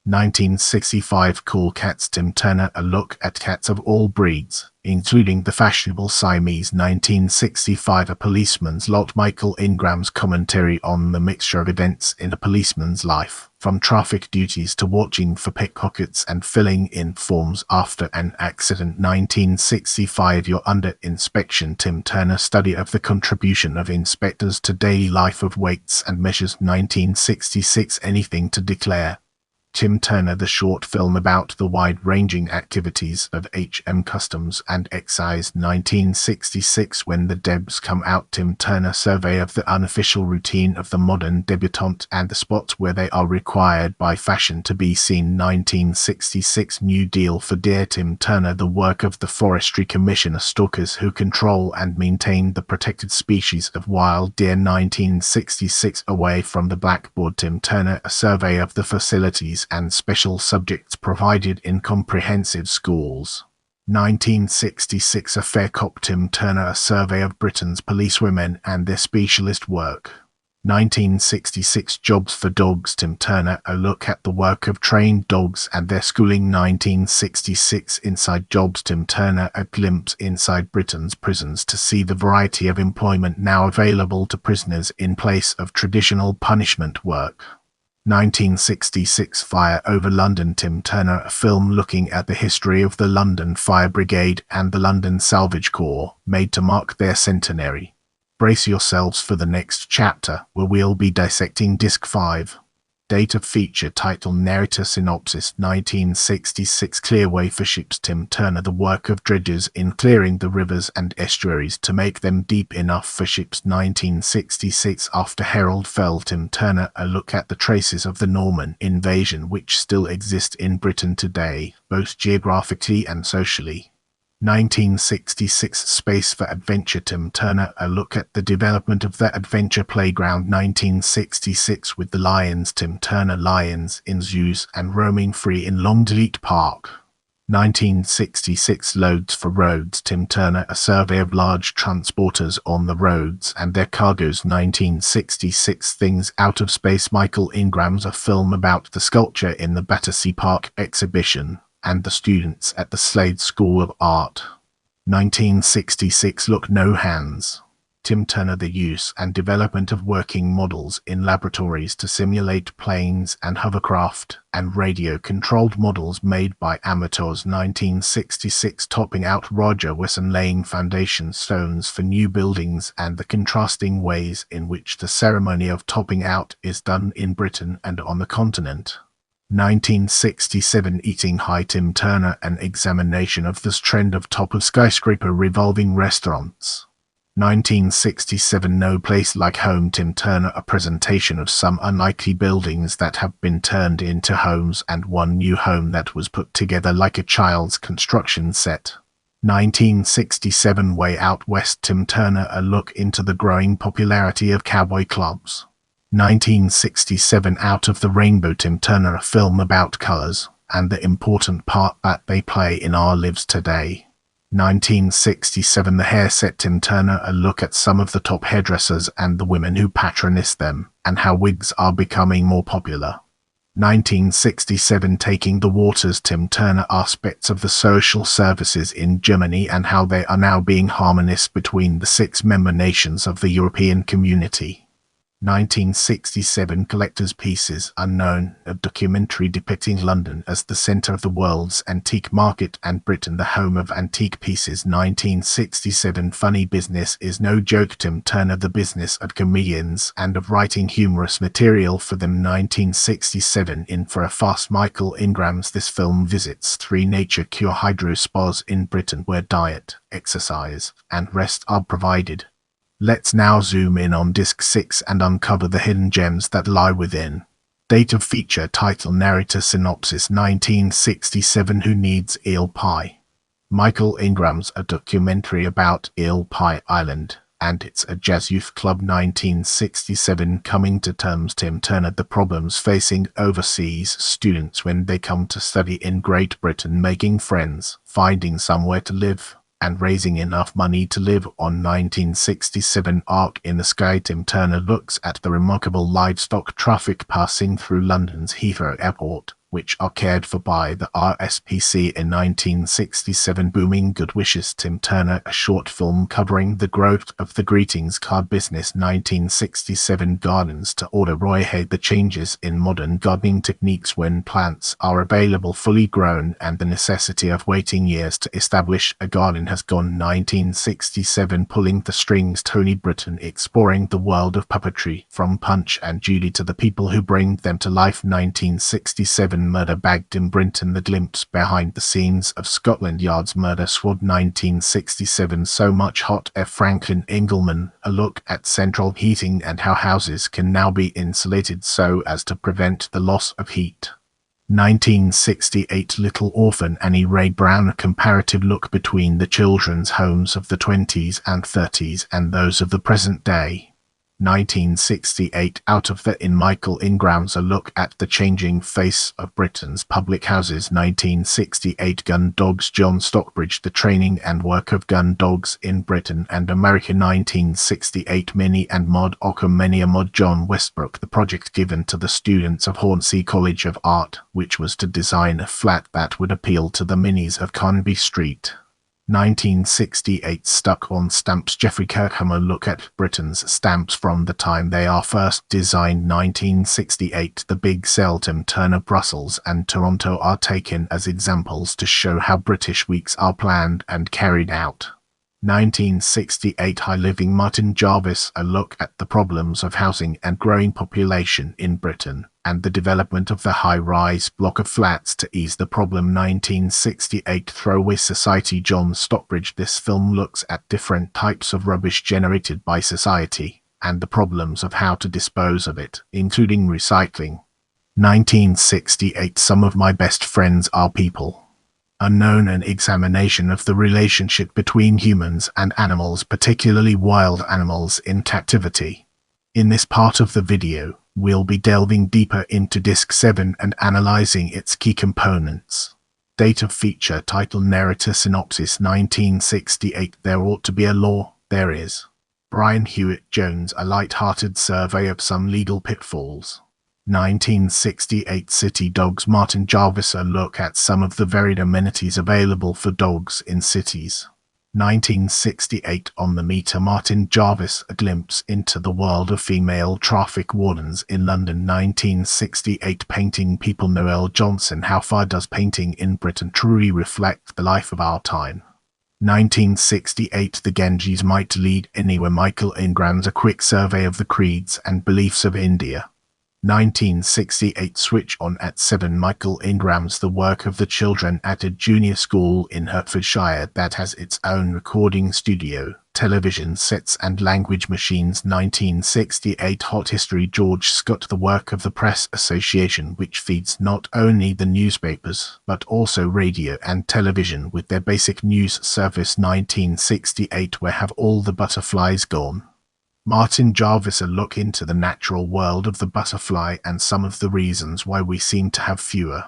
1965 Cool Cats Tim Turner, a look at cats of all breeds, including the fashionable Siamese. 1965 A Policeman's Lot Michael Ingram's commentary on the mixture of events in a policeman's life, from traffic duties to watching for pickpockets and filling in forms after an accident. 1965 You're Under Inspection Tim Turner, study of the contribution of inspectors to daily life of weights and measures. 1966 Anything to Declare Tim Turner, the short film about the wide-ranging activities of HM Customs and Excise. 1966 When the Debs Come Out Tim Turner, survey of the unofficial routine of the modern debutante and the spots where they are required by fashion to be seen. 1966 New Deal for Deer Tim Turner, the work of the Forestry Commissioner, stalkers who control and maintain the protected species of wild deer. 1966 Away from the Blackboard Tim Turner, a survey of the facilities and special subjects provided in comprehensive schools. 1966 A Fair Cop Tim Turner, a survey of Britain's policewomen and their specialist work. 1966 Jobs for Dogs Tim Turner, a look at the work of trained dogs and their schooling. 1966 Inside Jobs Tim Turner, a glimpse inside Britain's prisons to see the variety of employment now available to prisoners in place of traditional punishment work. 1966 Fire over London. Tim Turner, a film looking at the history of the London Fire Brigade and the London Salvage Corps, made to mark their centenary. Brace yourselves for the next chapter, where we'll be dissecting Disc 5. Date of feature, title, narrator, synopsis. 1966 Clear way for ships. Tim Turner, the work of dredgers in clearing the rivers and estuaries to make them deep enough for ships. 1966 After Harold fell. Tim Turner, a look at the traces of the Norman invasion which still exist in Britain today, both geographically and socially. 1966 Space for Adventure. Tim Turner, a look at the development of the adventure playground. 1966 With the Lions. Tim Turner, lions in zoos and roaming free in Longdelete Park. 1966 Loads for Roads. Tim Turner, a survey of large transporters on the roads and their cargoes. 1966 Things Out of Space. Michael Ingram's a film about the sculpture in the Battersea Park exhibition and the students at the Slade School of Art. 1966 Look No Hands. Tim Turner, the use and development of working models in laboratories to simulate planes and hovercraft, and radio-controlled models made by amateurs. 1966 Topping out. Roger Wesson laying foundation stones for new buildings and the contrasting ways in which the ceremony of topping out is done in Britain and on the continent. 1967 Eating High. Tim Turner, an examination of this trend of top-of-skyscraper revolving restaurants. 1967 No Place Like Home. Tim Turner, a presentation of some unlikely buildings that have been turned into homes and one new home that was put together like a child's construction set. 1967 Way Out West. Tim Turner, a look into the growing popularity of cowboy clubs. 1967 Out of the Rainbow. Tim Turner, a film about colors and the important part that they play in our lives today. 1967 The Hair Set. Tim Turner, a look at some of the top hairdressers and the women who patronize them, and how wigs are becoming more popular. 1967 Taking the Waters. Tim Turner, aspects of the social services in Germany and how they are now being harmonized between the 6 member nations of the European Community. 1967 Collector's Pieces Unknown, a documentary depicting London as the centre of the world's antique market and Britain the home of antique pieces. 1967 Funny Business Is No Joke. Tim Turner, the business of comedians and of writing humorous material for them. 1967 In for a Fast. Michael Ingram's this film visits 3 nature cure hydro spas in Britain where diet, exercise, and rest are provided. Let's now zoom in on Disc 6 and uncover the hidden gems that lie within. Date of feature, title, narrator, synopsis. 1967 Who Needs Eel Pie? Michael Ingram's a documentary about Eel Pie Island, and it's a jazz youth club. 1967 Coming to Terms. Tim Turner, the problems facing overseas students when they come to study in Great Britain, making friends, finding somewhere to live, and raising enough money to live on. 1967 Arc in the Sky. Tim Turner looks at the remarkable livestock traffic passing through London's Heathrow Airport, which are cared for by the RSPC. In 1967 Booming Good Wishes. Tim Turner, a short film covering the growth of the greetings card business. 1967 Gardens to Order. Roy Hay, the changes in modern gardening techniques when plants are available fully grown and the necessity of waiting years to establish a garden has gone. 1967 Pulling the Strings. Tony Britton, exploring the world of puppetry from Punch and Judy to the people who bring them to life. 1967 Murder Bagged in Brinton, the glimpse behind the scenes of Scotland Yard's murder squad. 1967 So Much Hot Air. Franklin Engelman, a look at central heating and how houses can now be insulated so as to prevent the loss of heat. 1968 Little Orphan. Annie Ray Brown, a comparative look between the children's homes of the 20s and 30s and those of the present day. 1968 Out of the In. Michael Ingram's a look at the changing face of Britain's public houses. 1968 Gun Dogs. John Stockbridge, the training and work of gun dogs in Britain and America. 1968 Minnie and Maud Ockham. Many a Maud. John Westbrook, the project given to the students of Hornsey College of Art, which was to design a flat that would appeal to the Minnies of Carnaby Street. 1968 Stuck on Stamps. Geoffrey Kirkhammer look at Britain's stamps from the time they are first designed. 1968 The big Selton Turner, Brussels and Toronto are taken as examples to show how British weeks are planned and carried out. 1968 High Living. Martin Jarvis a look at the problems of housing and growing population in Britain, and the development of the high-rise block of flats to ease the problem. 1968 Throwaway Society. John Stockbridge. This film looks at different types of rubbish generated by society, and the problems of how to dispose of it, including recycling. 1968 Some of My Best Friends Are People Unknown, an examination of the relationship between humans and animals, particularly wild animals in captivity. In this part of the video, we'll be delving deeper into Disc 7 and analyzing its key components. Data feature title narrator synopsis. 1968 There Ought to Be a Law, There Is. Brian Hewitt Jones a light-hearted survey of some legal pitfalls. 1968 City Dogs. Martin Jarvis a look at some of the varied amenities available for dogs in cities. 1968 On the Meter. Martin Jarvis a glimpse into the world of female traffic wardens in London. 1968 Painting People. Noel Johnson. How far does painting in Britain truly reflect the life of our time? 1968 The Ganges Might Lead Anywhere. Michael Ingram's a quick survey of the creeds and beliefs of India. 1968 Switch on at 7. Michael Ingram's the work of the children at a junior school in Hertfordshire that has its own recording studio, television sets and language machines. 1968 Hot History. George Scott the work of the Press Association, which feeds not only the newspapers but also radio and television with their basic news service. 1968 Where Have All the Butterflies Gone? Martin Jarvis a look into the natural world of the butterfly and some of the reasons why we seem to have fewer.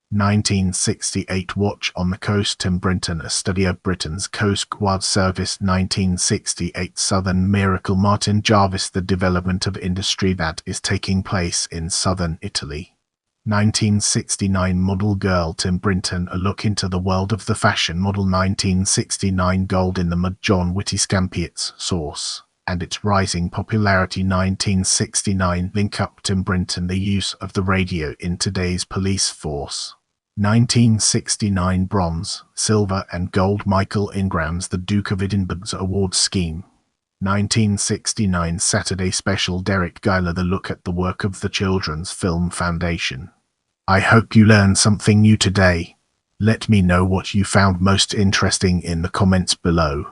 1968 Watch on the Coast. Tim Brinton a study of Britain's Coast Guard Service. 1968 Southern Miracle. Martin Jarvis the development of industry that is taking place in southern Italy. 1969 Model Girl. Tim Brinton a look into the world of the fashion model. 1969 Gold in the Mud. John Whitty Scampiet's Source and its rising popularity. 1969 Link Up. Tim Brinton the use of the radio in today's police force. 1969 Bronze, Silver and Gold. Michael Ingram's The Duke of Edinburgh's award scheme. 1969 Saturday Special. Derek Geiler the look at the work of the Children's Film Foundation. I hope you learned something new today. Let me know what you found most interesting in the comments below.